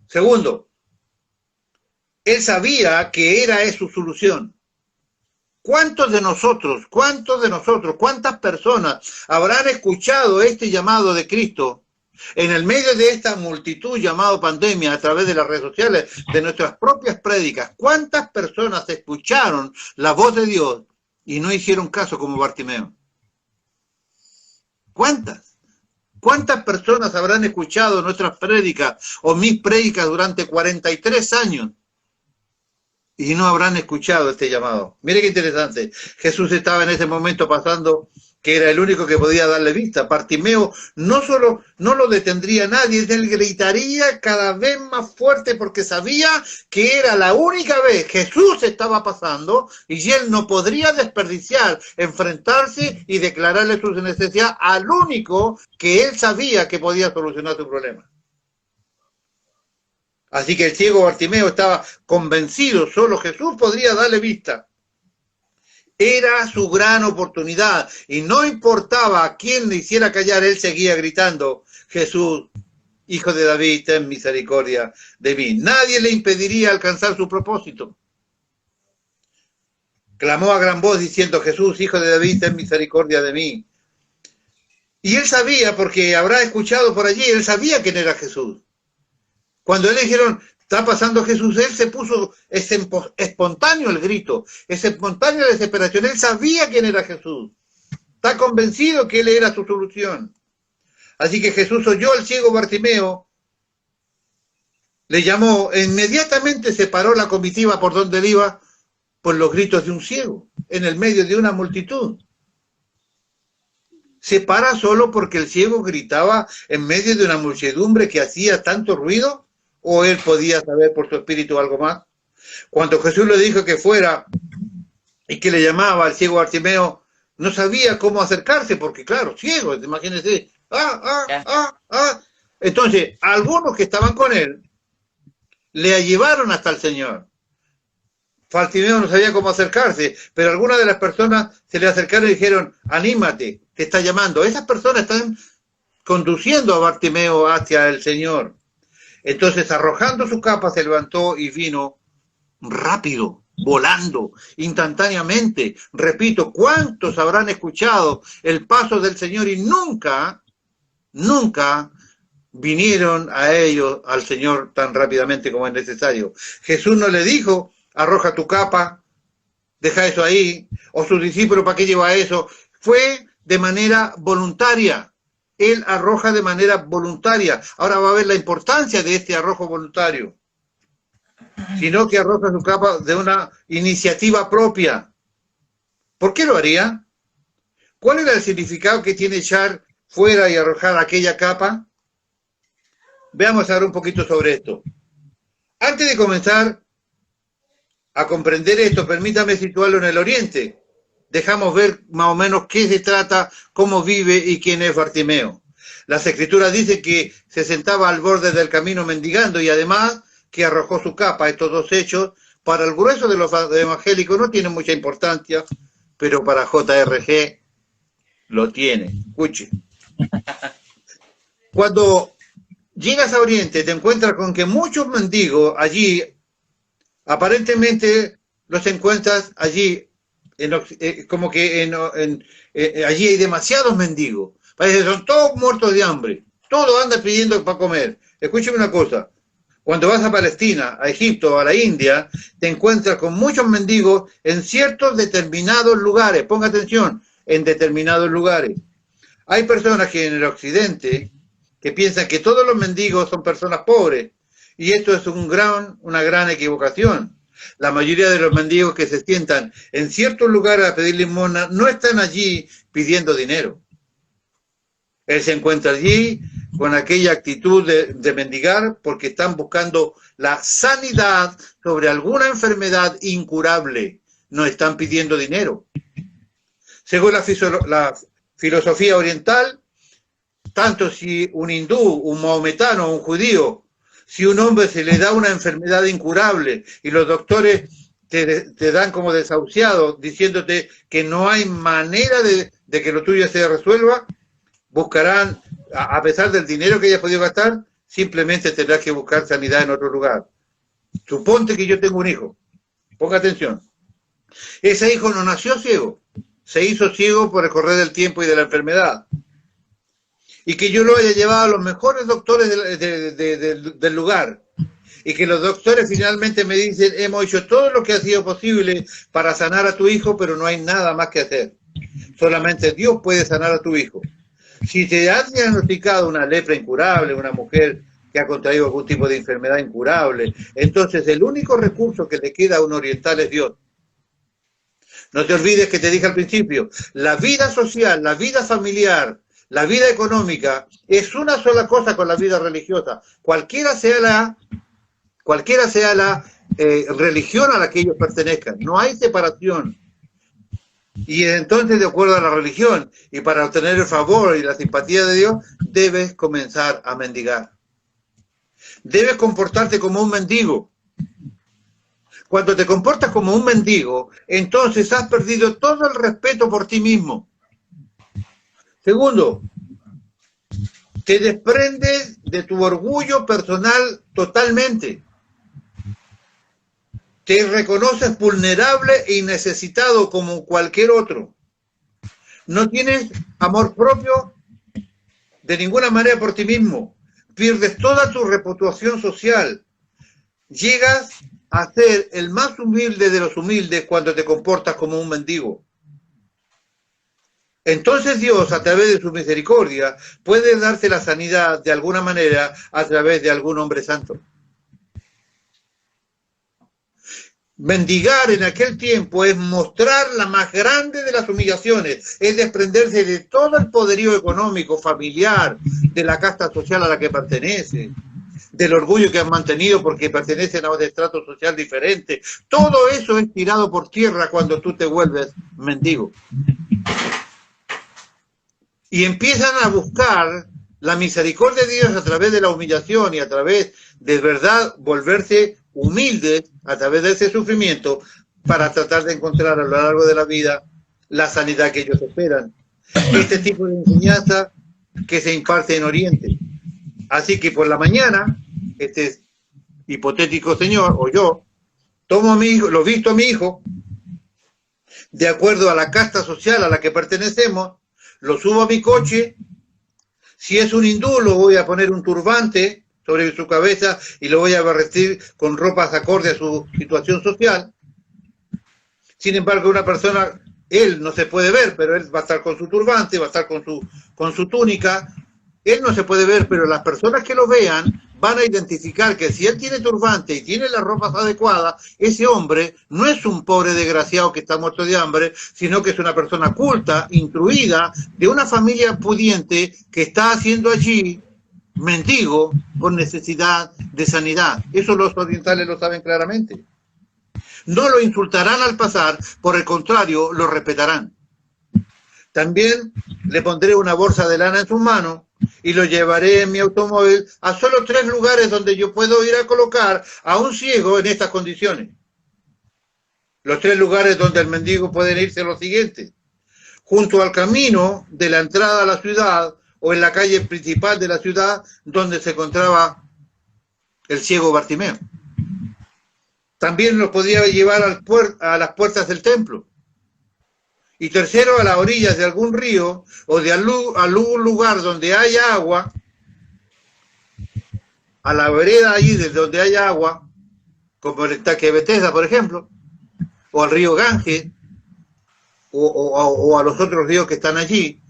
Segundo, él sabía que era su solución. ¿Cuántas personas habrán escuchado este llamado de Cristo en el medio de esta multitud llamado pandemia a través de las redes sociales, de nuestras propias prédicas? ¿Cuántas personas escucharon la voz de Dios y no hicieron caso como Bartimeo? ¿Cuántas? ¿Cuántas personas habrán escuchado nuestras prédicas o mis prédicas durante 43 años y no habrán escuchado este llamado? Mire qué interesante. Jesús estaba en ese momento pasando, que era el único que podía darle vista. Bartimeo no lo detendría nadie, él gritaría cada vez más fuerte porque sabía que era la única vez Jesús estaba pasando y él no podría desperdiciar, enfrentarse y declararle su necesidad al único que él sabía que podía solucionar su problema. Así que el ciego Bartimeo estaba convencido, solo Jesús podría darle vista. Era su gran oportunidad y no importaba a quién le hiciera callar, él seguía gritando, Jesús, hijo de David, ten misericordia de mí. Nadie le impediría alcanzar su propósito. Clamó a gran voz diciendo, Jesús, hijo de David, ten misericordia de mí. Y él sabía, porque habrá escuchado por allí, él sabía quién era Jesús. Cuando le dijeron, está pasando Jesús, él se puso espontáneo el grito, es espontánea la desesperación. Él sabía quién era Jesús. Está convencido que él era su solución. Así que Jesús oyó al ciego Bartimeo, le llamó, e inmediatamente separó la comitiva por donde él iba por los gritos de un ciego, en el medio de una multitud. ¿Se para solo porque el ciego gritaba en medio de una muchedumbre que hacía tanto ruido? ¿O él podía saber por su espíritu algo más? Cuando Jesús le dijo que fuera y que le llamaba al ciego Bartimeo, no sabía cómo acercarse, porque claro, ciego, imagínense. Entonces, algunos que estaban con él le llevaron hasta el Señor. Bartimeo no sabía cómo acercarse, pero algunas de las personas se le acercaron y dijeron, anímate, te está llamando. Esas personas están conduciendo a Bartimeo hacia el Señor. Entonces, arrojando su capa, se levantó y vino rápido, volando, instantáneamente. Repito, ¿cuántos habrán escuchado el paso del Señor y nunca vinieron a ellos, al Señor, tan rápidamente como es necesario? Jesús no le dijo, arroja tu capa, deja eso ahí, o sus discípulos, ¿para qué lleva eso? Fue de manera voluntaria. Él arroja de manera voluntaria. Ahora va a ver la importancia de este arrojo voluntario. Sino que arroja su capa de una iniciativa propia. ¿Por qué lo haría? ¿Cuál era el significado que tiene echar fuera y arrojar aquella capa? Veamos ahora un poquito sobre esto. Antes de comenzar a comprender esto, permítame situarlo en el Oriente. Dejamos ver más o menos qué se trata, cómo vive y quién es Bartimeo. Las Escrituras dicen que se sentaba al borde del camino mendigando y además que arrojó su capa. Estos dos hechos, para el grueso de los evangélicos, no tienen mucha importancia, pero para JRG lo tiene. Escuche. Cuando llegas a Oriente, te encuentras con que muchos mendigos allí, aparentemente los encuentras allí, como que allí hay demasiados mendigos. Parece que son todos muertos de hambre. Todos andan pidiendo para comer. Escúcheme una cosa. Cuando vas a Palestina, a Egipto, a la India, te encuentras con muchos mendigos en ciertos determinados lugares. Ponga atención, en determinados lugares. Hay personas que en el occidente que piensan que todos los mendigos son personas pobres. Y esto es una gran equivocación. La mayoría de los mendigos que se sientan en ciertos lugares a pedir limosna no están allí pidiendo dinero. Él se encuentra allí con aquella actitud de mendigar porque están buscando la sanidad sobre alguna enfermedad incurable. No están pidiendo dinero. Según la filosofía oriental, tanto si un hindú, un maometano o un judío, si un hombre se le da una enfermedad incurable y los doctores te dan como desahuciado diciéndote que no hay manera de que lo tuyo se resuelva, buscarán, a pesar del dinero que hayas podido gastar, simplemente tendrás que buscar sanidad en otro lugar. Suponte que yo tengo un hijo. Ponga atención. Ese hijo no nació ciego. Se hizo ciego por el correr del tiempo y de la enfermedad. Y que yo lo haya llevado a los mejores doctores del lugar. Y que los doctores finalmente me dicen, hemos hecho todo lo que ha sido posible para sanar a tu hijo, pero no hay nada más que hacer. Solamente Dios puede sanar a tu hijo. Si te han diagnosticado una lepra incurable, una mujer que ha contraído algún tipo de enfermedad incurable, entonces el único recurso que le queda a un oriental es Dios. No te olvides que te dije al principio, la vida social, la vida familiar, la vida económica es una sola cosa con la vida religiosa. Cualquiera sea la religión a la que ellos pertenezcan, no hay separación. Y entonces, de acuerdo a la religión, y para obtener el favor y la simpatía de Dios, debes comenzar a mendigar. Debes comportarte como un mendigo. Cuando te comportas como un mendigo, entonces has perdido todo el respeto por ti mismo. Segundo, te desprendes de tu orgullo personal totalmente. Te reconoces vulnerable y necesitado como cualquier otro. No tienes amor propio de ninguna manera por ti mismo. Pierdes toda tu reputación social. Llegas a ser el más humilde de los humildes cuando te comportas como un mendigo. Entonces Dios, a través de su misericordia, puede darte la sanidad de alguna manera a través de algún hombre santo. Mendigar en aquel tiempo es mostrar la más grande de las humillaciones, es desprenderse de todo el poderío económico, familiar, de la casta social a la que pertenece, del orgullo que han mantenido porque pertenecen a un estrato social diferente. Todo eso es tirado por tierra cuando tú te vuelves mendigo. Y empiezan a buscar la misericordia de Dios a través de la humillación y a través de verdad volverse humildes a través de ese sufrimiento para tratar de encontrar a lo largo de la vida la sanidad que ellos esperan. Este tipo de enseñanza que se imparte en Oriente. Así que por la mañana, este hipotético señor, o yo, tomo a mi hijo, lo visto a mi hijo, de acuerdo a la casta social a la que pertenecemos, lo subo a mi coche. Si es un hindú, lo voy a poner un turbante sobre su cabeza y lo voy a vestir con ropas acorde a su situación social. Sin embargo, una persona, él no se puede ver, pero él va a estar con su turbante, va a estar con su túnica. Él no se puede ver, pero las personas que lo vean van a identificar que si él tiene turbante y tiene las ropas adecuadas, ese hombre no es un pobre desgraciado que está muerto de hambre, sino que es una persona culta, instruida, de una familia pudiente que está haciendo allí mendigo con necesidad de sanidad. Eso los orientales lo saben claramente. No lo insultarán al pasar, por el contrario, lo respetarán. También le pondré una bolsa de lana en sus manos y lo llevaré en mi automóvil a solo 3 lugares donde yo puedo ir a colocar a un ciego en estas condiciones. Los 3 lugares donde el mendigo puede irse los siguientes: junto al camino de la entrada a la ciudad o en la calle principal de la ciudad donde se encontraba el ciego Bartimeo. También los podía llevar a las puertas del templo. Y tercero, a las orillas de algún río o de algún lugar donde haya agua, a la vereda allí de donde haya agua, como el estanque de Bethesda, por ejemplo, o al río Ganges, o a los otros ríos que están allí,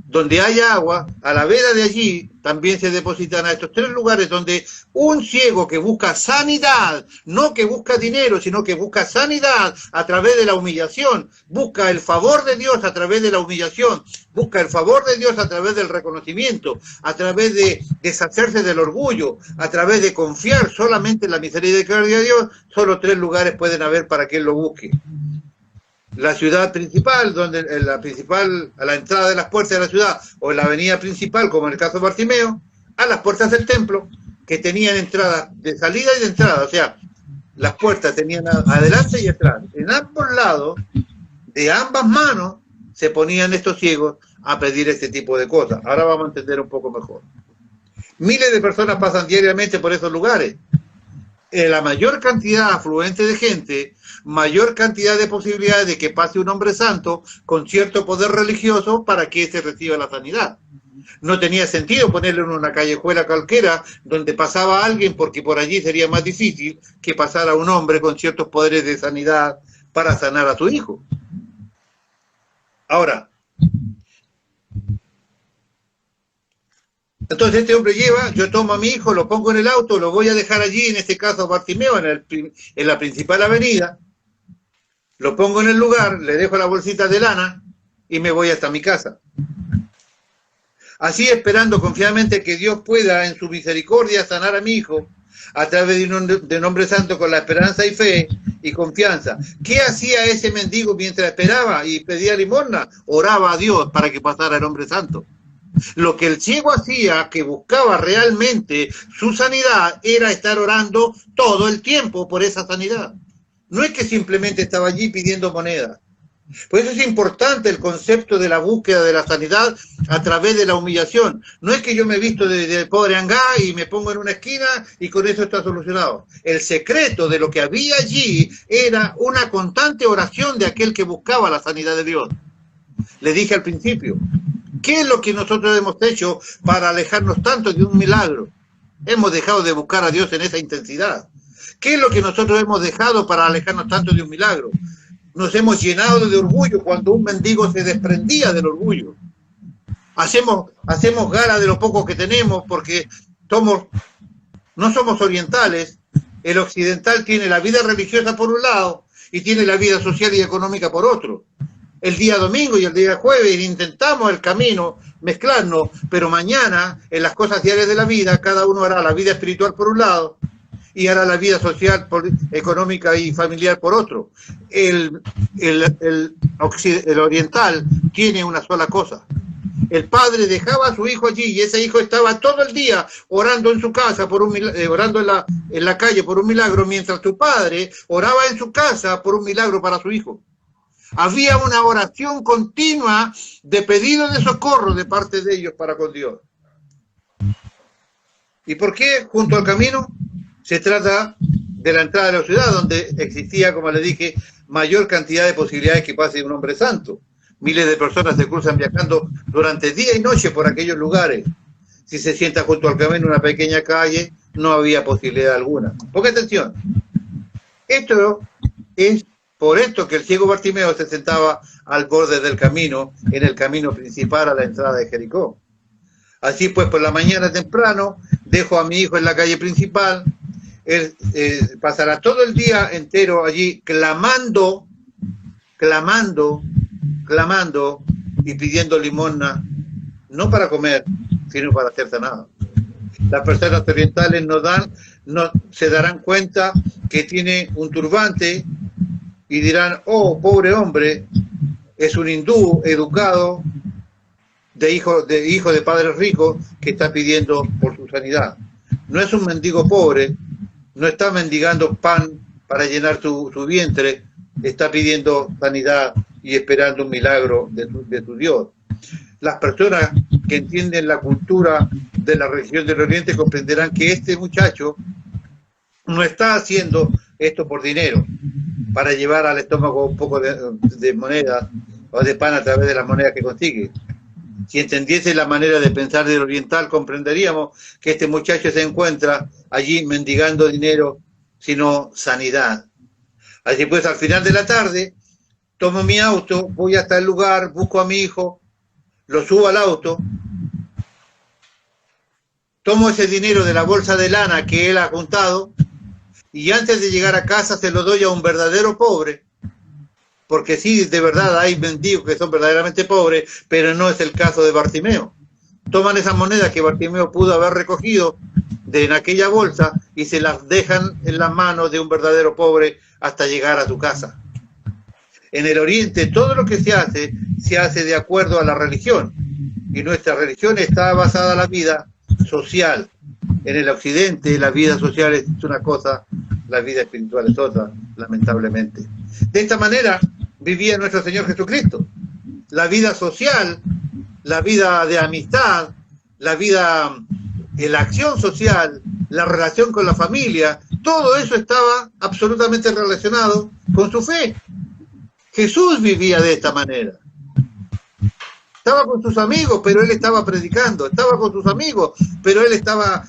donde haya agua, a la vera de allí también se depositan a estos 3 lugares donde un ciego que busca sanidad, no que busca dinero, sino que busca sanidad a través de la humillación, busca el favor de Dios a través de la humillación, busca el favor de Dios a través del reconocimiento, a través de deshacerse del orgullo, a través de confiar solamente en la misericordia de Dios. Solo 3 lugares pueden haber para que él lo busque: la ciudad principal, donde a la entrada de las puertas de la ciudad, o en la avenida principal, como en el caso de Bartimeo, a las puertas del templo, que tenían entradas de salida y de entrada, o sea, las puertas tenían adelante y atrás. En ambos lados, de ambas manos, se ponían estos ciegos a pedir este tipo de cosas. Ahora vamos a entender un poco mejor. Miles de personas pasan diariamente por esos lugares. La mayor cantidad afluente de gente, mayor cantidad de posibilidades de que pase un hombre santo con cierto poder religioso para que éste reciba la sanidad. No tenía sentido ponerlo en una callejuela cualquiera donde pasaba alguien, porque por allí sería más difícil que pasara un hombre con ciertos poderes de sanidad para sanar a tu hijo. Ahora, entonces este hombre yo tomo a mi hijo, lo pongo en el auto, lo voy a dejar allí, en este caso Bartimeo, en la principal avenida, lo pongo en el lugar, le dejo la bolsita de lana y me voy hasta mi casa. Así, esperando confiadamente que Dios pueda en su misericordia sanar a mi hijo a través de un hombre santo, con la esperanza y fe y confianza. ¿Qué hacía ese mendigo mientras esperaba y pedía limosna? Oraba a Dios para que pasara el hombre santo. Lo que el ciego hacía, que buscaba realmente su sanidad, era estar orando todo el tiempo por esa sanidad. No es que simplemente estaba allí pidiendo monedas. Por eso es importante el concepto de la búsqueda de la sanidad a través de la humillación. No es que yo me visto de pobre angá y me pongo en una esquina y con eso está solucionado. El secreto de lo que había allí era una constante oración de aquel que buscaba la sanidad de Dios. Le dije al principio, ¿qué es lo que nosotros hemos hecho para alejarnos tanto de un milagro? Hemos dejado de buscar a Dios en esa intensidad. ¿Qué es lo que nosotros hemos dejado para alejarnos tanto de un milagro? Nos hemos llenado de orgullo cuando un mendigo se desprendía del orgullo. Hacemos gala de lo poco que tenemos porque no somos orientales. El occidental tiene la vida religiosa por un lado y tiene la vida social y económica por otro. El día domingo y el día jueves intentamos el camino, mezclarnos, pero mañana, en las cosas diarias de la vida, cada uno hará la vida espiritual por un lado y hará la vida social, económica y familiar por otro. El oriental tiene una sola cosa. El padre dejaba a su hijo allí y ese hijo estaba todo el día orando en su casa, orando en la calle por un milagro, mientras su padre oraba en su casa por un milagro para su hijo. Había una oración continua de pedido de socorro de parte de ellos para con Dios. ¿Y por qué junto al camino? Se trata de la entrada de la ciudad, donde existía, como le dije, mayor cantidad de posibilidades que pase un hombre santo. Miles de personas se cruzan viajando durante día y noche por aquellos lugares. Si se sienta junto al camino en una pequeña calle, no había posibilidad alguna. Ponga atención. Esto es Por esto que el ciego Bartimeo se sentaba al borde del camino, en el camino principal a la entrada de Jericó. Así pues, por la mañana temprano, dejo a mi hijo en la calle principal. Él pasará todo el día entero allí clamando y pidiendo limosna, no para comer, sino para ser sanado. Las personas orientales no se darán cuenta que tiene un turbante y dirán: oh, pobre hombre, es un hindú educado, hijo de padres ricos, que está pidiendo por su sanidad. No es un mendigo pobre, no está mendigando pan para llenar su vientre, está pidiendo sanidad y esperando un milagro de su Dios. Las personas que entienden la cultura de la región del Oriente comprenderán que este muchacho no está haciendo esto por dinero, para llevar al estómago un poco de moneda o de pan a través de las monedas que consigue. Si entendiese la manera de pensar del oriental, comprenderíamos que este muchacho se encuentra allí mendigando dinero, sino sanidad. Así pues, al final de la tarde, tomo mi auto, voy hasta el lugar, busco a mi hijo, lo subo al auto, tomo ese dinero de la bolsa de lana que él ha juntado y antes de llegar a casa se lo doy a un verdadero pobre, porque sí, de verdad hay mendigos que son verdaderamente pobres, pero no es el caso de Bartimeo. Toman esas monedas que Bartimeo pudo haber recogido en aquella bolsa y se las dejan en las manos de un verdadero pobre hasta llegar a su casa. En el Oriente todo lo que se hace de acuerdo a la religión, y nuestra religión está basada en la vida social. En el Occidente la vida social es una cosa, la vida espiritual es otra, lamentablemente. De esta manera vivía nuestro Señor Jesucristo. La vida social, la vida de amistad, la acción social, la relación con la familia, todo eso estaba absolutamente relacionado con su fe. Jesús vivía de esta manera. Estaba con sus amigos, pero él estaba predicando. Estaba con sus amigos, pero él estaba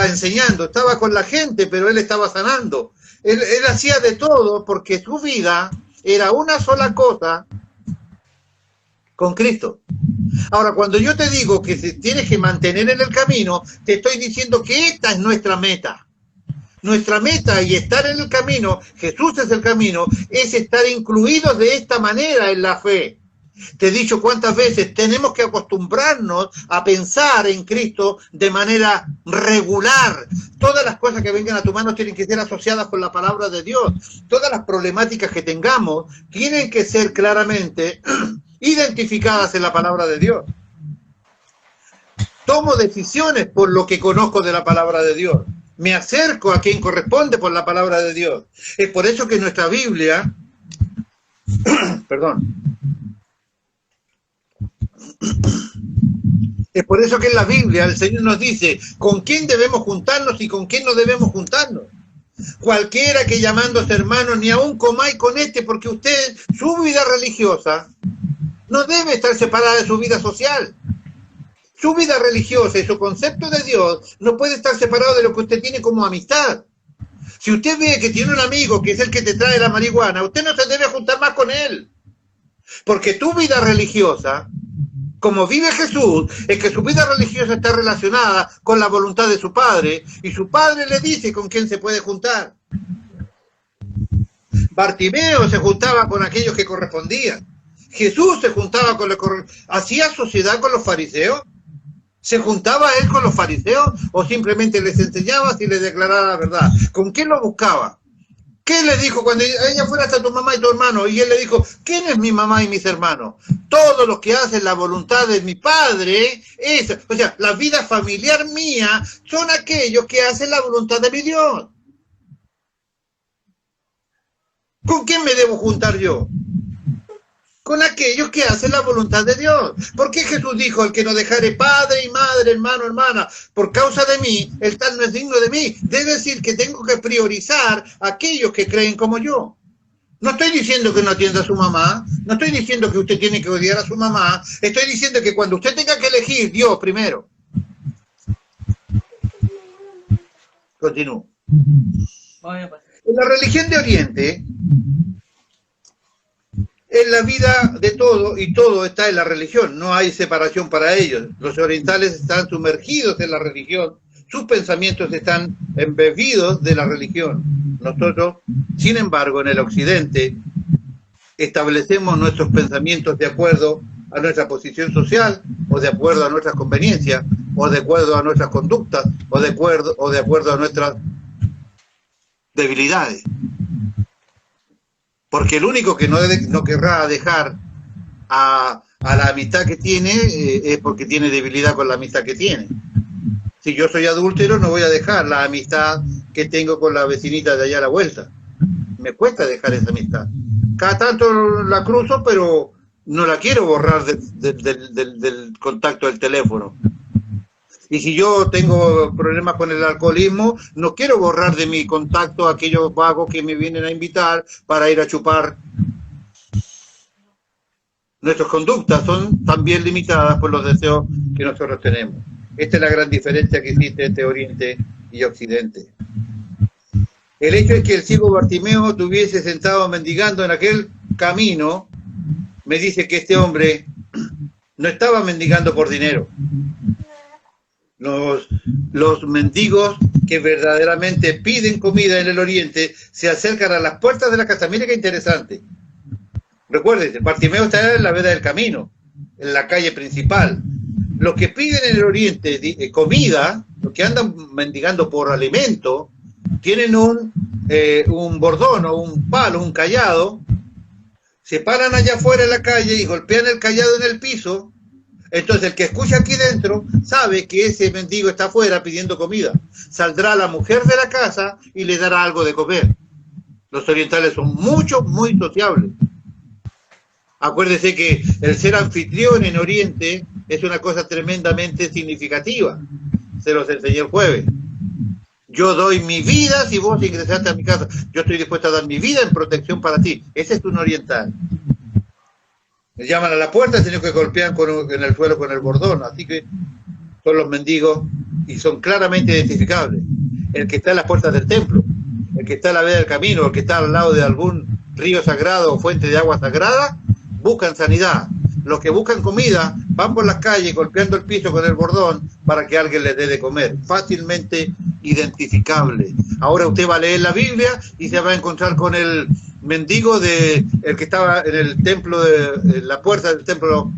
enseñando. Estaba con la gente, pero él estaba sanando. Él hacía de todo porque su vida era una sola cosa con Cristo. Ahora, cuando yo te digo que se tienes que mantener en el camino, te estoy diciendo que esta es nuestra meta. Nuestra meta y estar en el camino, Jesús es el camino, es estar incluidos de esta manera en la fe. Te he dicho cuántas veces tenemos que acostumbrarnos a pensar en Cristo de manera regular. Todas las cosas que vengan a tu mano tienen que ser asociadas con la palabra de Dios. Todas las problemáticas que tengamos tienen que ser claramente identificadas en la palabra de Dios. Tomo decisiones por lo que conozco de la palabra de Dios. Me acerco a quien corresponde por la palabra de Dios. Es por eso que nuestra Biblia, es por eso que en la Biblia el Señor nos dice con quién debemos juntarnos y con quién no debemos juntarnos. Cualquiera que llamándose hermano, ni aun comáis con este, porque usted, su vida religiosa, no debe estar separada de su vida social. Su vida religiosa y su concepto de Dios no puede estar separado de lo que usted tiene como amistad. Si usted ve que tiene un amigo que es el que te trae la marihuana, usted no se debe juntar más con él. Porque tu vida religiosa, como vive Jesús, es que su vida religiosa está relacionada con la voluntad de su Padre, y su Padre le dice con quién se puede juntar. Bartimeo se juntaba con aquellos que correspondían. Jesús se juntaba con ¿hacía sociedad con los fariseos? ¿Se juntaba él con los fariseos o simplemente les enseñaba si les declaraba la verdad? ¿Con quién lo buscaba? ¿Qué le dijo cuando ella fuera hasta tu mamá y tu hermano? Y él le dijo, ¿quién es mi mamá y mis hermanos? Todos los que hacen la voluntad de mi Padre, o sea, la vida familiar mía son aquellos que hacen la voluntad de mi Dios. ¿Con quién me debo juntar yo? Con aquellos que hacen la voluntad de Dios. ¿Por qué Jesús dijo, el que no dejare padre y madre, hermano, hermana, por causa de mí, el tal no es digno de mí? Debe decir que tengo que priorizar a aquellos que creen como yo. No estoy diciendo que no atienda a su mamá, no estoy diciendo que usted tiene que odiar a su mamá, estoy diciendo que cuando usted tenga que elegir, Dios primero. Continúo. En la religión de Oriente, En la vida de todo, y todo está en la religión, no hay separación para ellos. Los orientales están sumergidos en la religión, sus pensamientos están embebidos de la religión. Nosotros, sin embargo, en el occidente, establecemos nuestros pensamientos de acuerdo a nuestra posición social, o de acuerdo a nuestras conveniencias, o de acuerdo a nuestras conductas, o de acuerdo a nuestras debilidades. Porque el único que no querrá dejar a la amistad que tiene es porque tiene debilidad con la amistad que tiene. Si yo soy adúltero, no voy a dejar la amistad que tengo con la vecinita de allá a la vuelta. Me cuesta dejar esa amistad. Cada tanto la cruzo, pero no la quiero borrar del contacto del teléfono. Y si yo tengo problemas con el alcoholismo, no quiero borrar de mi contacto a aquellos vagos que me vienen a invitar para ir a chupar. Nuestras conductas son también limitadas por los deseos que nosotros tenemos. Esta es la gran diferencia que existe entre Oriente y Occidente. El hecho es que el ciego Bartimeo estuviese sentado mendigando en aquel camino, me dice que este hombre no estaba mendigando por dinero. Los mendigos que verdaderamente piden comida en el Oriente se acercan a las puertas de la casa. Mire qué interesante. Recuerden, Bartimeo está en la vereda del camino, en la calle principal. Los que piden en el Oriente comida, los que andan mendigando por alimento, tienen un bordón o un palo, un cayado, se paran allá afuera en la calle y golpean el cayado en el piso. Entonces el que escucha aquí dentro sabe que ese mendigo está afuera pidiendo comida. Saldrá la mujer de la casa y le dará algo de comer. Los orientales son muy sociables. Acuérdese que el ser anfitrión en Oriente es una cosa tremendamente significativa. Se los enseñé el jueves. Yo doy mi vida si vos ingresaste a mi casa. Yo estoy dispuesto a dar mi vida en protección para ti. Ese es un oriental. Me llaman a la puerta, sino que golpean en el suelo con el bordón. Así que son los mendigos y son claramente identificables. El que está en las puertas del templo, el que está a la vereda del camino, el que está al lado de algún río sagrado o fuente de agua sagrada, buscan sanidad. Los que buscan comida van por las calles golpeando el piso con el bordón para que alguien les dé de comer. Fácilmente identificable. Ahora usted va a leer la Biblia y se va a encontrar con el mendigo el que estaba en el templo, en la puerta del templo,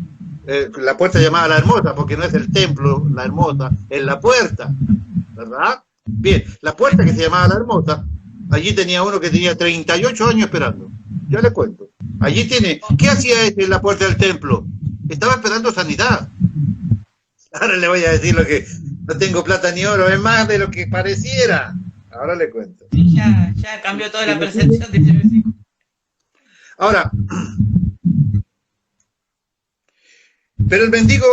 la puerta llamada La Hermosa, porque no es el templo La Hermosa, es la puerta, ¿verdad? Bien, la puerta que se llamaba La Hermosa, allí tenía uno que tenía 38 años esperando. Ya le cuento. Allí tiene, ¿qué hacía ese en la puerta del templo? Estaba esperando sanidad. Ahora le voy a decir lo que no tengo plata ni oro, es más de lo que pareciera. Ahora le cuento. Sí, ya cambió toda la percepción de ese versículo. Ahora, pero el mendigo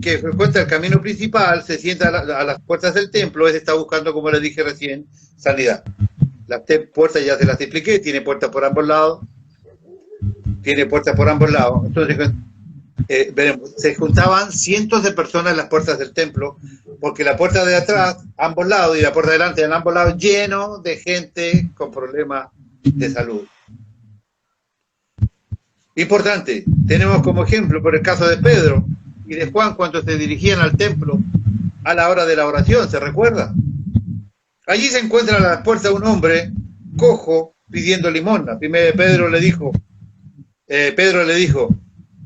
que frecuenta el camino principal se sienta a las puertas del templo, él está buscando, como le dije recién, sanidad. Las puertas ya se las expliqué, tiene puertas por ambos lados. Tiene puertas por ambos lados. Entonces, veremos, se juntaban cientos de personas en las puertas del templo, porque la puerta de atrás, ambos lados, y la puerta de delante, en ambos lados, lleno de gente con problemas de salud. Importante, tenemos como ejemplo por el caso de Pedro y de Juan cuando se dirigían al templo a la hora de la oración, ¿se recuerda? Allí se encuentra a la puerta un hombre cojo pidiendo limosna. Primero Pedro le dijo,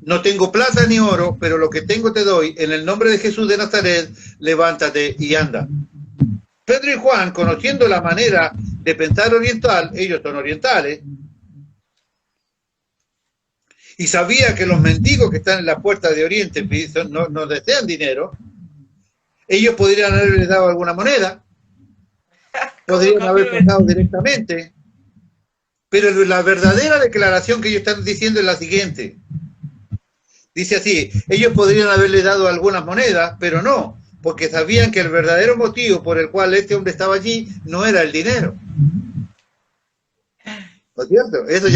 no tengo plata ni oro, pero lo que tengo te doy, en el nombre de Jesús de Nazaret, levántate y anda. Pedro y Juan, conociendo la manera de pensar oriental, ellos son orientales, y sabía que los mendigos que están en la puerta de Oriente no desean dinero, ellos podrían haberles dado alguna moneda, podrían haber pensado directamente, pero la verdadera declaración que ellos están diciendo es la siguiente. Dice así, ellos podrían haberle dado algunas monedas, pero no, porque sabían que el verdadero motivo por el cual este hombre estaba allí no era el dinero. ¿No es cierto? Eso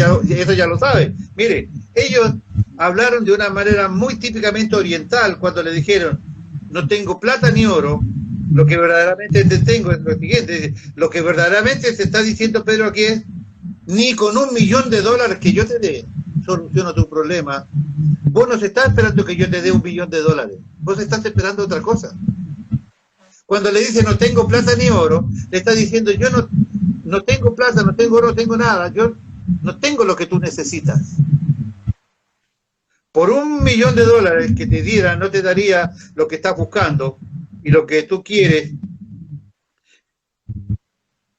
ya lo sabe. Mire, ellos hablaron de una manera muy típicamente oriental cuando le dijeron, no tengo plata ni oro, lo que verdaderamente te tengo es lo siguiente, lo que verdaderamente se está diciendo Pedro aquí es, ni con $1.000.000 que yo te dé, soluciono tu problema, vos no estás esperando que yo te dé $1.000.000, vos estás esperando otra cosa. Cuando le dice no tengo plata ni oro, le está diciendo yo no tengo plata, no tengo oro, no tengo nada, yo no tengo lo que tú necesitas. Por $1.000.000 que te diera, no te daría lo que estás buscando y lo que tú quieres,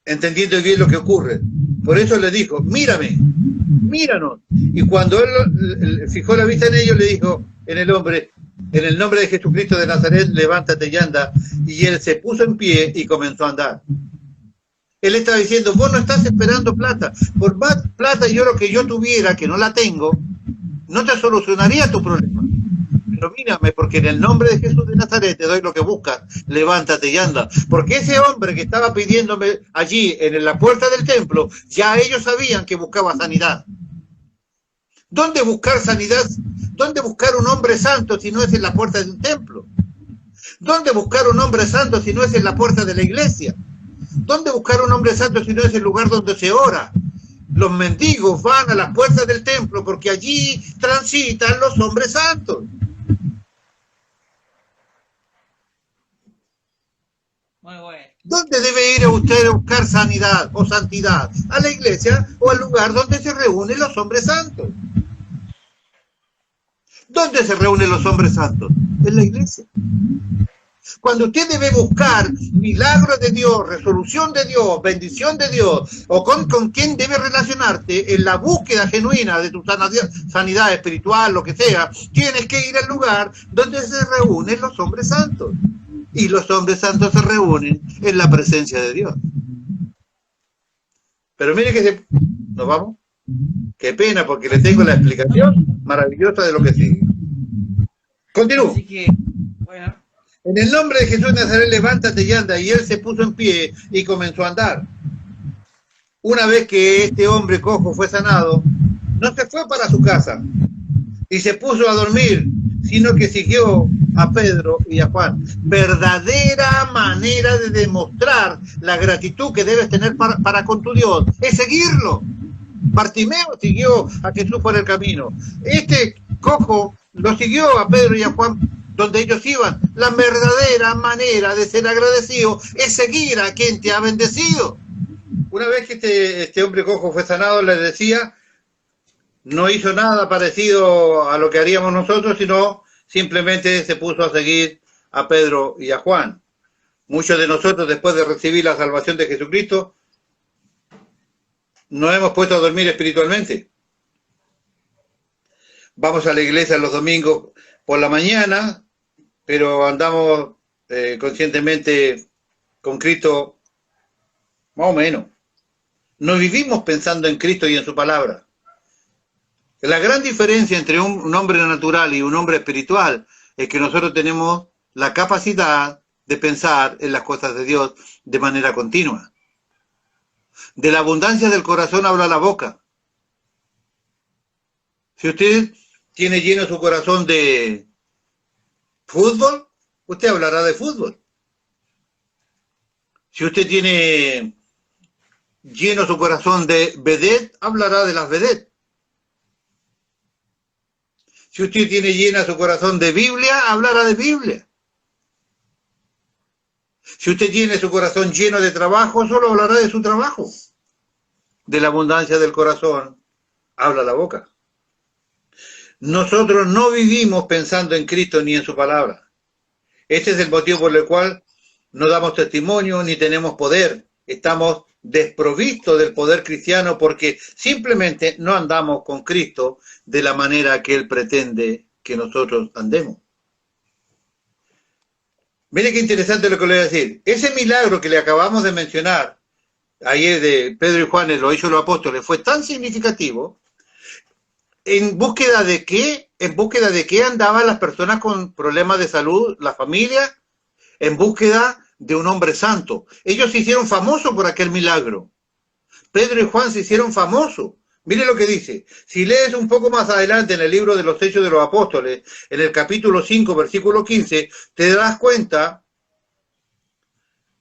entendiendo bien lo que ocurre. Por eso le dijo, mírame, míranos. Y cuando él fijó la vista en ellos, le dijo en el hombre, en el nombre de Jesucristo de Nazaret, levántate y anda. Y él se puso en pie y comenzó a andar. Él estaba diciendo, vos no estás esperando plata. Por más plata y oro que yo tuviera, que no la tengo, no te solucionaría tu problema. Pero mírame, porque en el nombre de Jesús de Nazaret te doy lo que buscas, levántate y anda. Porque ese hombre que estaba pidiéndome allí en la puerta del templo, ya ellos sabían que buscaba sanidad. ¿Dónde buscar sanidad? ¿Dónde buscar un hombre santo si no es en la puerta de un templo? ¿Dónde buscar un hombre santo si no es en la puerta de la iglesia? ¿Dónde buscar un hombre santo si no es el lugar donde se ora? Los mendigos van a las puertas del templo porque allí transitan los hombres santos. Muy bueno. ¿Dónde debe ir usted a buscar sanidad o santidad? ¿A la iglesia o al lugar donde se reúnen los hombres santos? ¿Dónde se reúnen los hombres santos? En la iglesia. Cuando usted debe buscar milagro de Dios, resolución de Dios, bendición de Dios, o con quién debe relacionarte en la búsqueda genuina de tu sanidad espiritual, lo que sea, tienes que ir al lugar donde se reúnen los hombres santos. Y los hombres santos se reúnen en la presencia de Dios. Pero mire que nos vamos. Qué pena, porque le tengo la explicación maravillosa de lo que sigue. Continúo. Así que, bueno. En el nombre de Jesús de Nazaret, levántate y anda. Y él se puso en pie y comenzó a andar. Una vez que este hombre cojo fue sanado, no se fue para su casa y se puso a dormir, sino que siguió a Pedro y a Juan. Verdadera manera de demostrar la gratitud que debes tener para con tu Dios es seguirlo. Bartimeo siguió a Jesús por el camino. Este cojo lo siguió a Pedro y a Juan donde ellos iban. La verdadera manera de ser agradecido es seguir a quien te ha bendecido. Una vez que este hombre cojo fue sanado, le decía, no hizo nada parecido a lo que haríamos nosotros, sino simplemente se puso a seguir a Pedro y a Juan. Muchos de nosotros, después de recibir la salvación de Jesucristo, nos hemos puesto a dormir espiritualmente. Vamos a la iglesia los domingos por la mañana, pero andamos conscientemente con Cristo más o menos. No vivimos pensando en Cristo y en su palabra. La gran diferencia entre un hombre natural y un hombre espiritual es que nosotros tenemos la capacidad de pensar en las cosas de Dios de manera continua. De la abundancia del corazón habla la boca. Si usted tiene lleno su corazón de fútbol, usted hablará de fútbol. Si usted tiene lleno su corazón de vedette, hablará de las vedettes. Si usted tiene llena su corazón de Biblia, hablará de Biblia. Si usted tiene su corazón lleno de trabajo, solo hablará de su trabajo. De la abundancia del corazón habla la boca. Nosotros no vivimos pensando en Cristo ni en su palabra. Este es el motivo por el cual no damos testimonio ni tenemos poder. Estamos desprovistos del poder cristiano porque simplemente no andamos con Cristo de la manera que Él pretende que nosotros andemos. Mire qué interesante lo que le voy a decir. Ese milagro que le acabamos de mencionar ayer de Pedro y Juan en los Hechos de los Apóstoles fue tan significativo. ¿En búsqueda de qué? ¿En búsqueda de qué andaban las personas con problemas de salud, la familia? En búsqueda de un hombre santo. Ellos se hicieron famosos por aquel milagro. Pedro y Juan se hicieron famosos. Mire lo que dice. Si lees un poco más adelante en el libro de los Hechos de los Apóstoles, en el capítulo 5, versículo 15, te das cuenta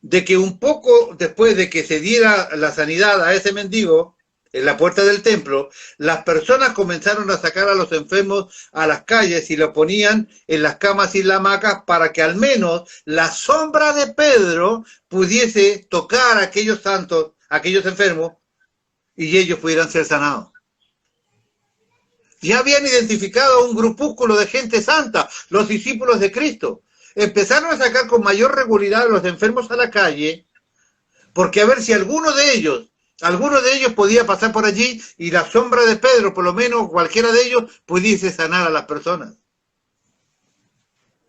de que un poco después de que se diera la sanidad a ese mendigo, en la puerta del templo, las personas comenzaron a sacar a los enfermos a las calles y los ponían en las camas y las hamacas para que al menos la sombra de Pedro pudiese tocar a aquellos santos, a aquellos enfermos, y ellos pudieran ser sanados. Ya habían identificado a un grupúsculo de gente santa, los discípulos de Cristo. Empezaron a sacar con mayor regularidad a los enfermos a la calle, porque a ver si alguno de ellos podía pasar por allí y la sombra de Pedro, por lo menos cualquiera de ellos, pudiese sanar a las personas.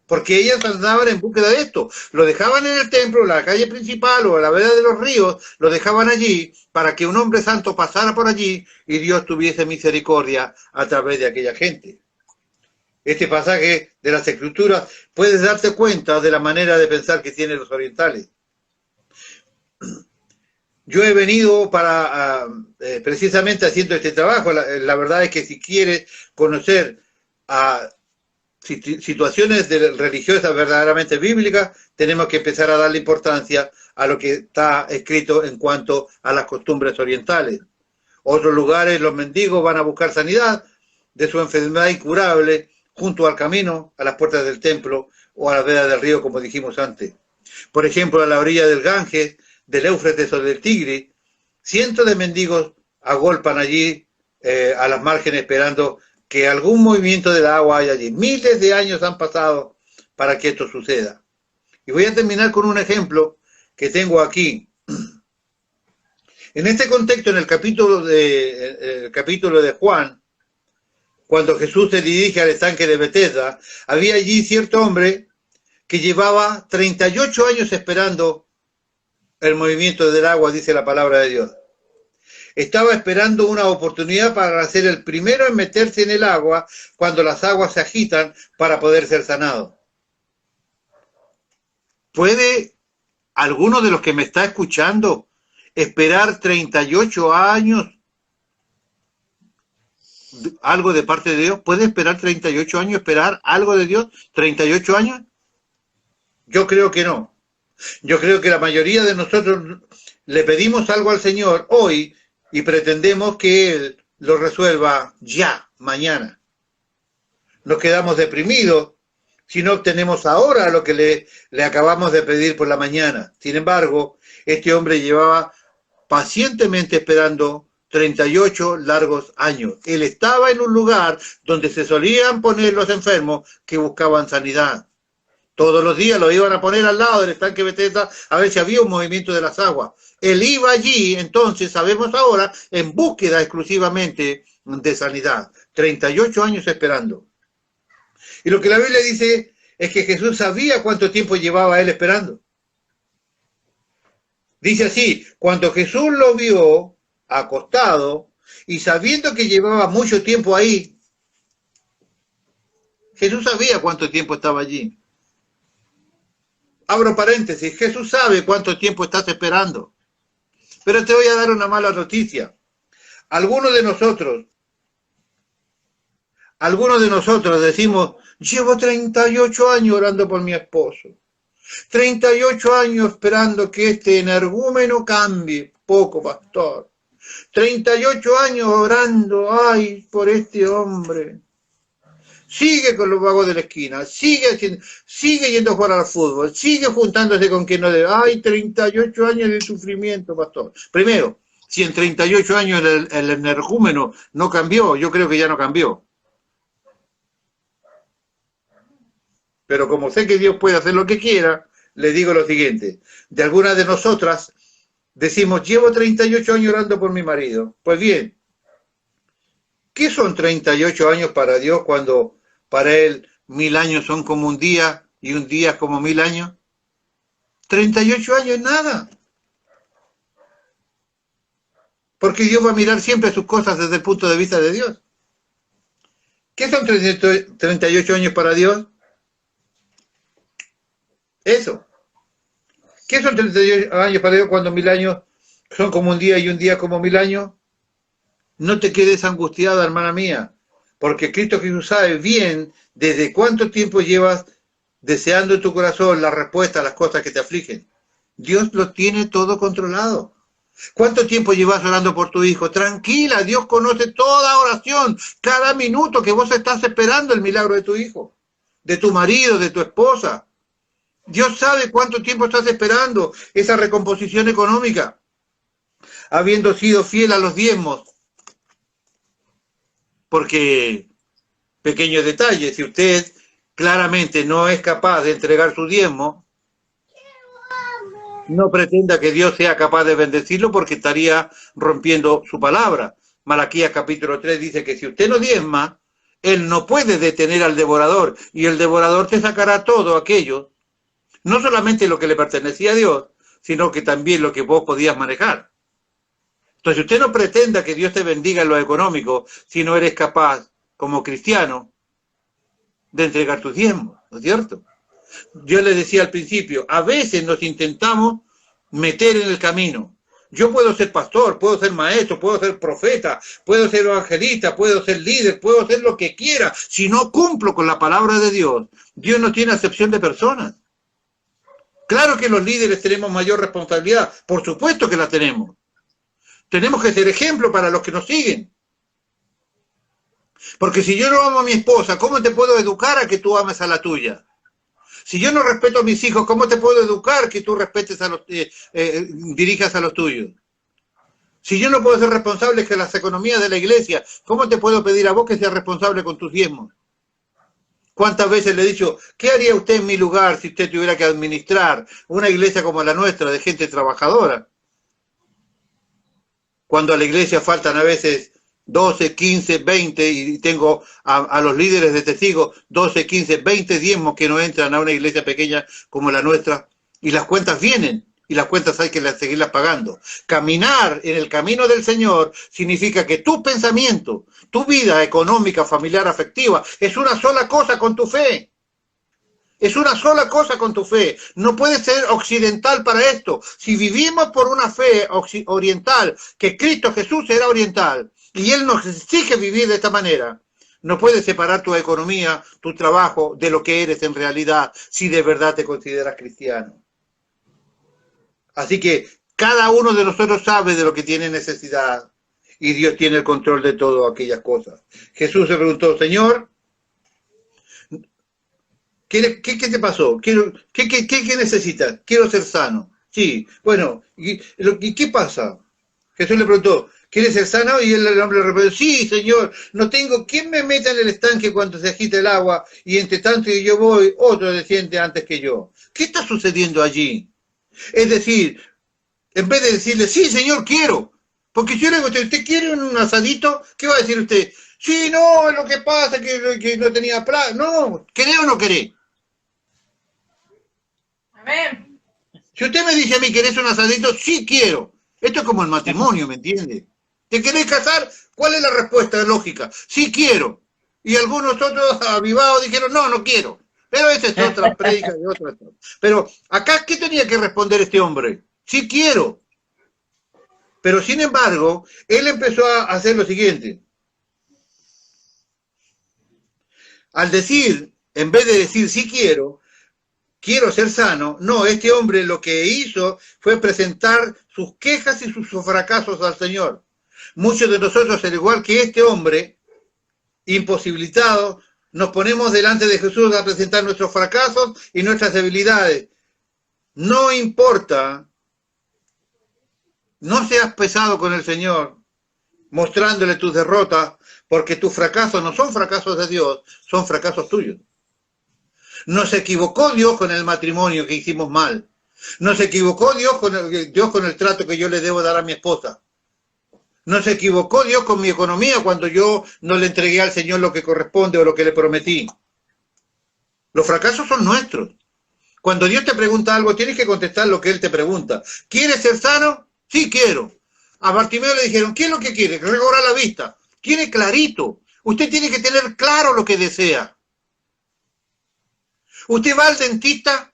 Porque ellas andaban en búsqueda de esto. Lo dejaban en el templo, en la calle principal o en la vereda de los ríos, lo dejaban allí para que un hombre santo pasara por allí y Dios tuviese misericordia a través de aquella gente. Este pasaje de las Escrituras puedes darte cuenta de la manera de pensar que tienen los orientales. Yo he venido precisamente haciendo este trabajo. La verdad es que si quieres conocer situaciones religiosas verdaderamente bíblicas, tenemos que empezar a darle importancia a lo que está escrito en cuanto a las costumbres orientales. Otros lugares, los mendigos van a buscar sanidad de su enfermedad incurable junto al camino, a las puertas del templo o a la vereda del río, como dijimos antes. Por ejemplo, a la orilla del Ganges, del Éufrates o del Tigris, cientos de mendigos agolpan allí a las márgenes esperando que algún movimiento del agua haya allí. Miles de años han pasado para que esto suceda. Y voy a terminar con un ejemplo que tengo aquí. En este contexto, en el capítulo de Juan, cuando Jesús se dirige al estanque de Betesda, había allí cierto hombre que llevaba 38 años esperando el movimiento del agua, dice la palabra de Dios. Estaba esperando una oportunidad para ser el primero en meterse en el agua cuando las aguas se agitan para poder ser sanado. ¿Puede alguno de los que me está escuchando esperar 38 años algo de parte de Dios? ¿Puede esperar 38 años, esperar algo de Dios? ¿38 años? Yo creo que no. Yo creo que la mayoría de nosotros le pedimos algo al Señor hoy y pretendemos que Él lo resuelva ya, mañana. Nos quedamos deprimidos si no obtenemos ahora lo que le acabamos de pedir por la mañana. Sin embargo, este hombre llevaba pacientemente esperando 38 largos años. Él estaba en un lugar donde se solían poner los enfermos que buscaban sanidad. Todos los días lo iban a poner al lado del estanque Betesda a ver si había un movimiento de las aguas. Él iba allí, entonces, sabemos ahora, en búsqueda exclusivamente de sanidad. 38 años esperando. Y lo que la Biblia dice es que Jesús sabía cuánto tiempo llevaba él esperando. Dice así, cuando Jesús lo vio acostado y sabiendo que llevaba mucho tiempo ahí, Jesús sabía cuánto tiempo estaba allí. Abro paréntesis, Jesús sabe cuánto tiempo estás esperando. Pero te voy a dar una mala noticia. Algunos de nosotros decimos, llevo 38 años orando por mi esposo. 38 años esperando que este energúmeno cambie. Poco, pastor. 38 años orando, ay, por este hombre. Sigue con los vagos de la esquina, sigue yendo a jugar al fútbol, sigue juntándose con quien no debe. Ay, 38 años de sufrimiento, pastor. Primero, si en 38 años el energúmeno no cambió, yo creo que ya no cambió. Pero como sé que Dios puede hacer lo que quiera, le digo lo siguiente. De algunas de nosotras decimos, llevo 38 años orando por mi marido. Pues bien, ¿qué son 38 años para Dios cuando para Él 1000 años son como un día y un día es como 1000 años? 38 años es nada. Porque Dios va a mirar siempre sus cosas desde el punto de vista de Dios. ¿Qué son 38 años para Dios? Eso. ¿Qué son 38 años para Dios cuando 1000 años son como un día y un día como 1000 años? No te quedes angustiada, hermana mía, porque Cristo Jesús sabe bien desde cuánto tiempo llevas deseando en tu corazón la respuesta a las cosas que te afligen. Dios lo tiene todo controlado. ¿Cuánto tiempo llevas orando por tu hijo? Tranquila, Dios conoce toda oración, cada minuto que vos estás esperando el milagro de tu hijo, de tu marido, de tu esposa. Dios sabe cuánto tiempo estás esperando esa recomposición económica, habiendo sido fiel a los diezmos. Porque, pequeño detalle, si usted claramente no es capaz de entregar su diezmo, no pretenda que Dios sea capaz de bendecirlo porque estaría rompiendo su palabra. Malaquías capítulo 3 dice que si usted no diezma, Él no puede detener al devorador y el devorador te sacará todo aquello, no solamente lo que le pertenecía a Dios, sino que también lo que vos podías manejar. Entonces usted no pretenda que Dios te bendiga en lo económico si no eres capaz, como cristiano, de entregar tus diezmos, ¿no es cierto? Yo le decía al principio, a veces nos intentamos meter en el camino. Yo puedo ser pastor, puedo ser maestro, puedo ser profeta, puedo ser evangelista, puedo ser líder, puedo ser lo que quiera. Si no cumplo con la palabra de Dios, Dios no tiene acepción de personas. Claro que los líderes tenemos mayor responsabilidad, por supuesto que la tenemos. Tenemos que ser ejemplo para los que nos siguen. Porque si yo no amo a mi esposa, ¿cómo te puedo educar a que tú ames a la tuya? Si yo no respeto a mis hijos, ¿cómo te puedo educar que tú respetes a los, dirijas a los tuyos? Si yo no puedo ser responsable de las economías de la iglesia, ¿cómo te puedo pedir a vos que seas responsable con tus diezmos? ¿Cuántas veces le he dicho, qué haría usted en mi lugar si usted tuviera que administrar una iglesia como la nuestra, de gente trabajadora? Cuando a la iglesia faltan a veces 12, 15, 20, y tengo a los líderes de testigos, 12, 15, 20 diezmos que no entran a una iglesia pequeña como la nuestra, y las cuentas vienen, y las cuentas hay que seguirlas pagando. Caminar en el camino del Señor significa que tu pensamiento, tu vida económica, familiar, afectiva, es una sola cosa con tu fe. Es una sola cosa con tu fe. No puedes ser occidental para esto. Si vivimos por una fe oriental, que Cristo Jesús era oriental, y Él nos exige vivir de esta manera, no puedes separar tu economía, tu trabajo, de lo que eres en realidad, si de verdad te consideras cristiano. Así que cada uno de nosotros sabe de lo que tiene necesidad, y Dios tiene el control de todas aquellas cosas. Jesús se preguntó, Señor, ¿qué te pasó? ¿Qué necesitas? Quiero ser sano. Sí, bueno, ¿y qué pasa? Jesús le preguntó, ¿quieres ser sano? Y el hombre le respondió, sí, Señor, no tengo quien me meta en el estanque cuando se agita el agua, y entre tanto que yo voy, otro desciende antes que yo. ¿Qué está sucediendo allí? Es decir, en vez de decirle, sí, Señor, quiero, porque si yo le digo, ¿usted quiere un asadito? ¿Qué va a decir usted? Sí, no, lo que pasa es que no tenía plata. No, ¿querés o no querés? Amén. Si usted me dice a mí, ¿querés un asadito? Sí quiero. Esto es como el matrimonio, ¿me entiende? ¿Te querés casar? ¿Cuál es la respuesta lógica? Sí quiero. Y algunos otros avivados dijeron, no, no quiero. Pero esa es otra prédica de otra. Pero acá, ¿qué tenía que responder este hombre? Sí quiero. Pero sin embargo, él empezó a hacer lo siguiente. Al decir, en vez de decir sí quiero ser sano, no, este hombre lo que hizo fue presentar sus quejas y sus fracasos al Señor. Muchos de nosotros, al igual que este hombre, imposibilitado, nos ponemos delante de Jesús a presentar nuestros fracasos y nuestras debilidades. No importa, no seas pesado con el Señor, mostrándole tus derrotas, porque tus fracasos no son fracasos de Dios, son fracasos tuyos. Nos equivocó Dios con el matrimonio que hicimos mal. Nos equivocó Dios con el trato que yo le debo dar a mi esposa. Nos equivocó Dios con mi economía cuando yo no le entregué al Señor lo que corresponde o lo que le prometí. Los fracasos son nuestros. Cuando Dios te pregunta algo, tienes que contestar lo que Él te pregunta. ¿Quieres ser sano? Sí, quiero. A Bartimeo le dijeron, ¿qué es lo que quiere? Recobrar la vista. Tiene clarito. Usted tiene que tener claro lo que desea. Usted va al dentista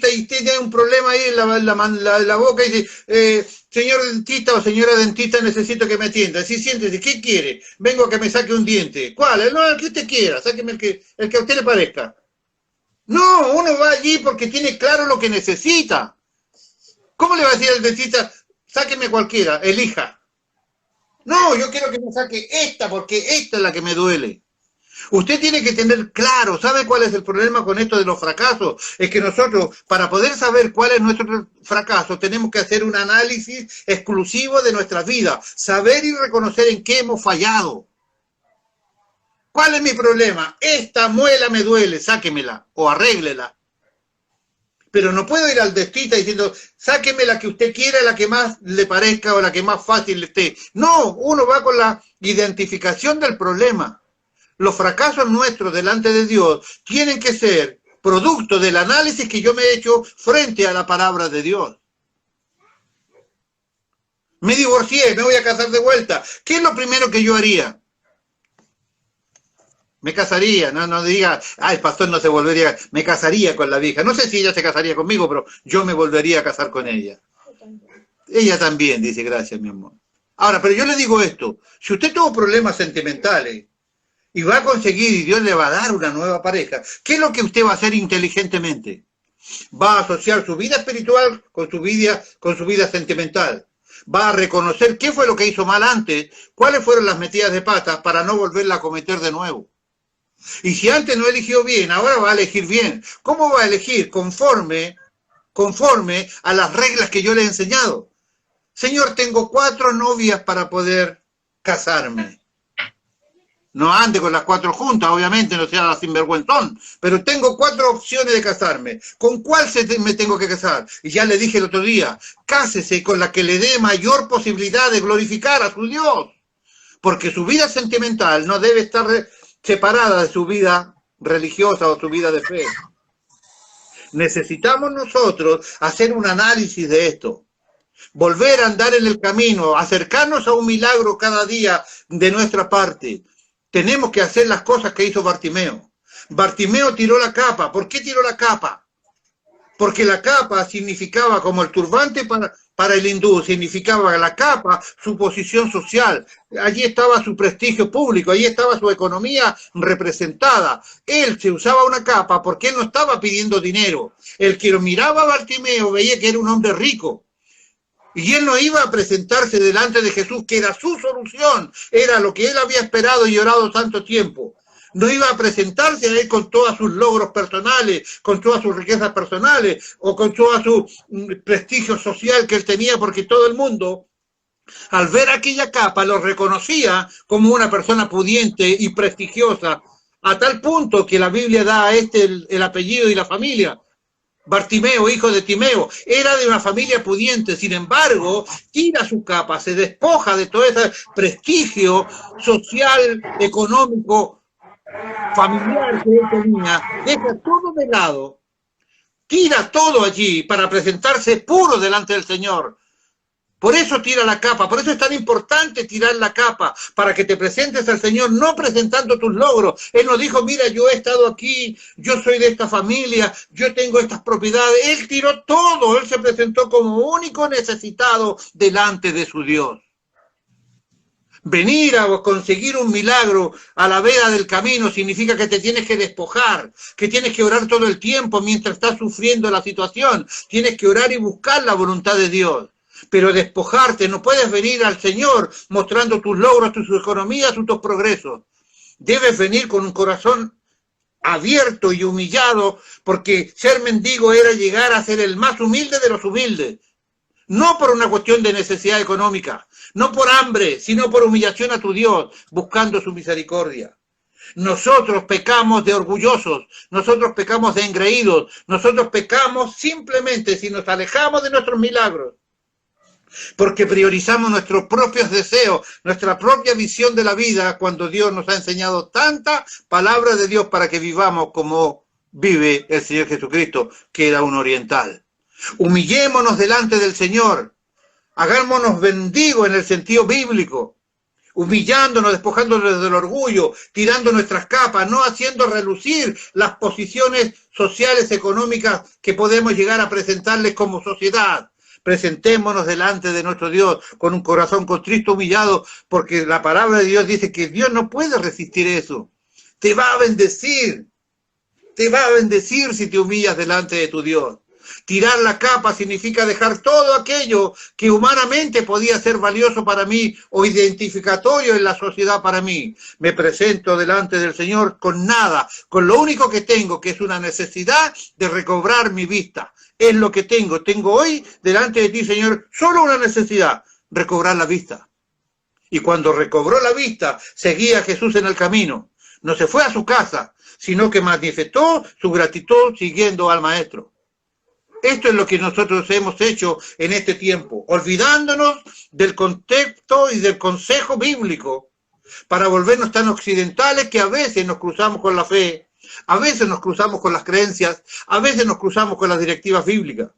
y tiene un problema ahí en la boca y dice, señor dentista o señora dentista, necesito que me atienda. Sí, siéntese, ¿qué quiere? Vengo a que me saque un diente. ¿Cuál? No, el que usted quiera, sáqueme el que a usted le parezca. No, uno va allí porque tiene claro lo que necesita. ¿Cómo le va a decir al dentista, sáqueme cualquiera, elija? No, yo quiero que me saque esta, porque esta es la que me duele. Usted tiene que tener claro, ¿sabe cuál es el problema con esto de los fracasos? Es que nosotros, para poder saber cuál es nuestro fracaso, tenemos que hacer un análisis exclusivo de nuestras vidas, saber y reconocer en qué hemos fallado. ¿Cuál es mi problema? Esta muela me duele, sáquemela o arréglela. Pero no puedo ir al dentista diciendo, sáqueme la que usted quiera, la que más le parezca o la que más fácil le esté. No, uno va con la identificación del problema. Los fracasos nuestros delante de Dios tienen que ser producto del análisis que yo me he hecho frente a la palabra de Dios. Me divorcié, me voy a casar de vuelta. ¿Qué es lo primero que yo haría? Me casaría, no diga, el pastor no se volvería, me casaría con la vieja. No sé si ella se casaría conmigo, pero yo me volvería a casar con ella. Ella también, dice, gracias, mi amor. Ahora, pero yo le digo esto, si usted tuvo problemas sentimentales y va a conseguir y Dios le va a dar una nueva pareja, ¿qué es lo que usted va a hacer inteligentemente? Va a asociar su vida espiritual con su vida sentimental. Va a reconocer qué fue lo que hizo mal antes, cuáles fueron las metidas de patas para no volverla a cometer de nuevo. Y si antes no eligió bien, ahora va a elegir bien. ¿Cómo va a elegir? Conforme a las reglas que yo le he enseñado. Señor, tengo 4 novias para poder casarme. No ande con las 4 juntas, obviamente, no sea sinvergüenzón, pero tengo 4 opciones de casarme. ¿Con cuál me tengo que casar? Y ya le dije el otro día, cásese con la que le dé mayor posibilidad de glorificar a su Dios. Porque su vida sentimental no debe estar separada de su vida religiosa o su vida de fe. Necesitamos nosotros hacer un análisis de esto, volver a andar en el camino, acercarnos a un milagro cada día de nuestra parte. Tenemos que hacer las cosas que hizo Bartimeo. Bartimeo tiró la capa. ¿Por qué tiró la capa? Porque la capa significaba, como el turbante para el hindú, significaba la capa, su posición social. Allí estaba su prestigio público, allí estaba su economía representada. Él se usaba una capa porque él no estaba pidiendo dinero. El que lo miraba a Bartimeo veía que era un hombre rico. Y él no iba a presentarse delante de Jesús, que era su solución, era lo que él había esperado y orado tanto tiempo. No iba a presentarse a él con todos sus logros personales, con todas sus riquezas personales o con todo su prestigio social que él tenía, porque todo el mundo, al ver aquella capa, lo reconocía como una persona pudiente y prestigiosa, a tal punto que la Biblia da a este el apellido y la familia. Bartimeo, hijo de Timeo, era de una familia pudiente, sin embargo, tira su capa, se despoja de todo ese prestigio social, económico, familiar que él tenía, deja todo de lado, tira todo allí para presentarse puro delante del Señor. Por eso tira la capa, por eso es tan importante tirar la capa, para que te presentes al Señor, no presentando tus logros. Él nos dijo, mira, yo he estado aquí, yo soy de esta familia, yo tengo estas propiedades. Él tiró todo, él se presentó como único necesitado delante de su Dios. Venir a conseguir un milagro a la vera del camino significa que te tienes que despojar, que tienes que orar todo el tiempo mientras estás sufriendo la situación. Tienes que orar y buscar la voluntad de Dios. Pero despojarte, no puedes venir al Señor mostrando tus logros, tus economías, tus progresos. Debes venir con un corazón abierto y humillado, porque ser mendigo era llegar a ser el más humilde de los humildes. No por una cuestión de necesidad económica, no por hambre, sino por humillación a tu Dios, buscando su misericordia. Nosotros pecamos de orgullosos, nosotros pecamos de engreídos, nosotros pecamos simplemente si nos alejamos de nuestros milagros, porque priorizamos nuestros propios deseos, nuestra propia visión de la vida, cuando Dios nos ha enseñado tanta palabra de Dios para que vivamos como vive el Señor Jesucristo, que era un oriental. Humillémonos delante del Señor, hagámonos mendigos en el sentido bíblico, humillándonos, despojándonos del orgullo, tirando nuestras capas, no haciendo relucir las posiciones sociales, económicas que podemos llegar a presentarles como sociedad. Presentémonos delante de nuestro Dios con un corazón contrito, humillado, porque la palabra de Dios dice que Dios no puede resistir eso. Te va a bendecir si te humillas delante de tu Dios. Tirar la capa significa dejar todo aquello que humanamente podía ser valioso para mí o identificatorio en la sociedad para mí. Me presento delante del Señor con nada, con lo único que tengo, que es una necesidad de recobrar mi vista. Es lo que tengo. Tengo hoy delante de ti, Señor, solo una necesidad, recobrar la vista. Y cuando recobró la vista, seguía a Jesús en el camino. No se fue a su casa, sino que manifestó su gratitud siguiendo al Maestro. Esto es lo que nosotros hemos hecho en este tiempo, olvidándonos del contexto y del consejo bíblico para volvernos tan occidentales que a veces nos cruzamos con la fe, a veces nos cruzamos con las creencias, a veces nos cruzamos con las directivas bíblicas.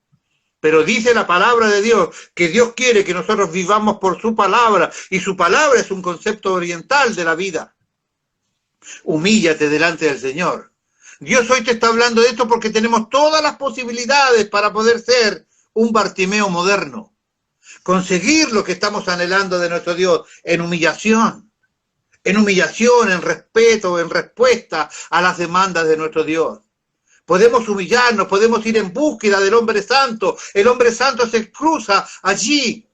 Pero dice la palabra de Dios que Dios quiere que nosotros vivamos por su palabra, y su palabra es un concepto oriental de la vida. Humíllate delante del Señor. Dios hoy te está hablando de esto porque tenemos todas las posibilidades para poder ser un Bartimeo moderno. Conseguir lo que estamos anhelando de nuestro Dios en humillación, en respeto, en respuesta a las demandas de nuestro Dios. Podemos humillarnos, podemos ir en búsqueda del hombre santo. El hombre santo se cruza allí.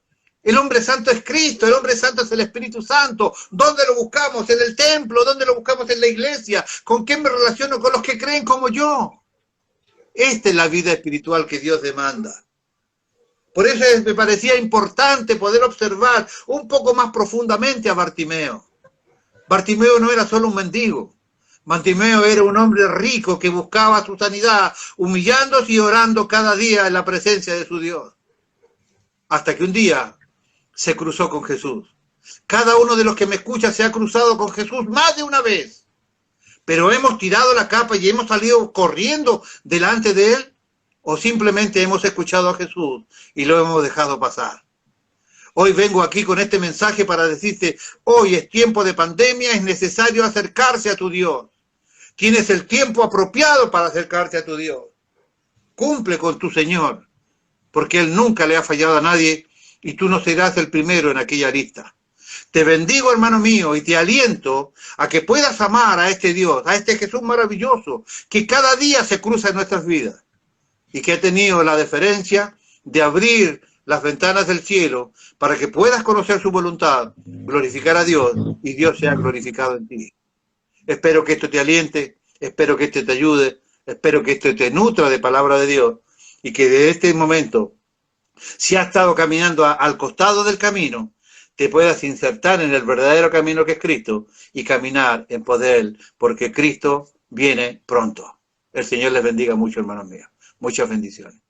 El hombre santo es Cristo, el hombre santo es el Espíritu Santo. ¿Dónde lo buscamos? En el templo. ¿Dónde lo buscamos? En la iglesia. ¿Con quién me relaciono? Con los que creen como yo. Esta es la vida espiritual que Dios demanda. Por eso me parecía importante poder observar un poco más profundamente a Bartimeo. Bartimeo no era solo un mendigo. Bartimeo era un hombre rico que buscaba su sanidad, humillándose y orando cada día en la presencia de su Dios. Hasta que un día se cruzó con Jesús. Cada uno de los que me escucha se ha cruzado con Jesús más de una vez. Pero hemos tirado la capa y hemos salido corriendo delante de Él, o simplemente hemos escuchado a Jesús y lo hemos dejado pasar. Hoy vengo aquí con este mensaje para decirte, hoy es tiempo de pandemia, es necesario acercarse a tu Dios. Tienes el tiempo apropiado para acercarte a tu Dios. Cumple con tu Señor, porque Él nunca le ha fallado a nadie y tú no serás el primero en aquella lista. Te bendigo, hermano mío, y te aliento a que puedas amar a este Dios, a este Jesús maravilloso, que cada día se cruza en nuestras vidas y que ha tenido la deferencia de abrir las ventanas del cielo para que puedas conocer su voluntad, glorificar a Dios y Dios sea glorificado en ti. Espero que esto te aliente, espero que esto te ayude, espero que esto te nutra de palabra de Dios y que de este momento, si has estado caminando al costado del camino, te puedas insertar en el verdadero camino que es Cristo y caminar en poder, porque Cristo viene pronto. El Señor les bendiga mucho, hermanos míos. Muchas bendiciones.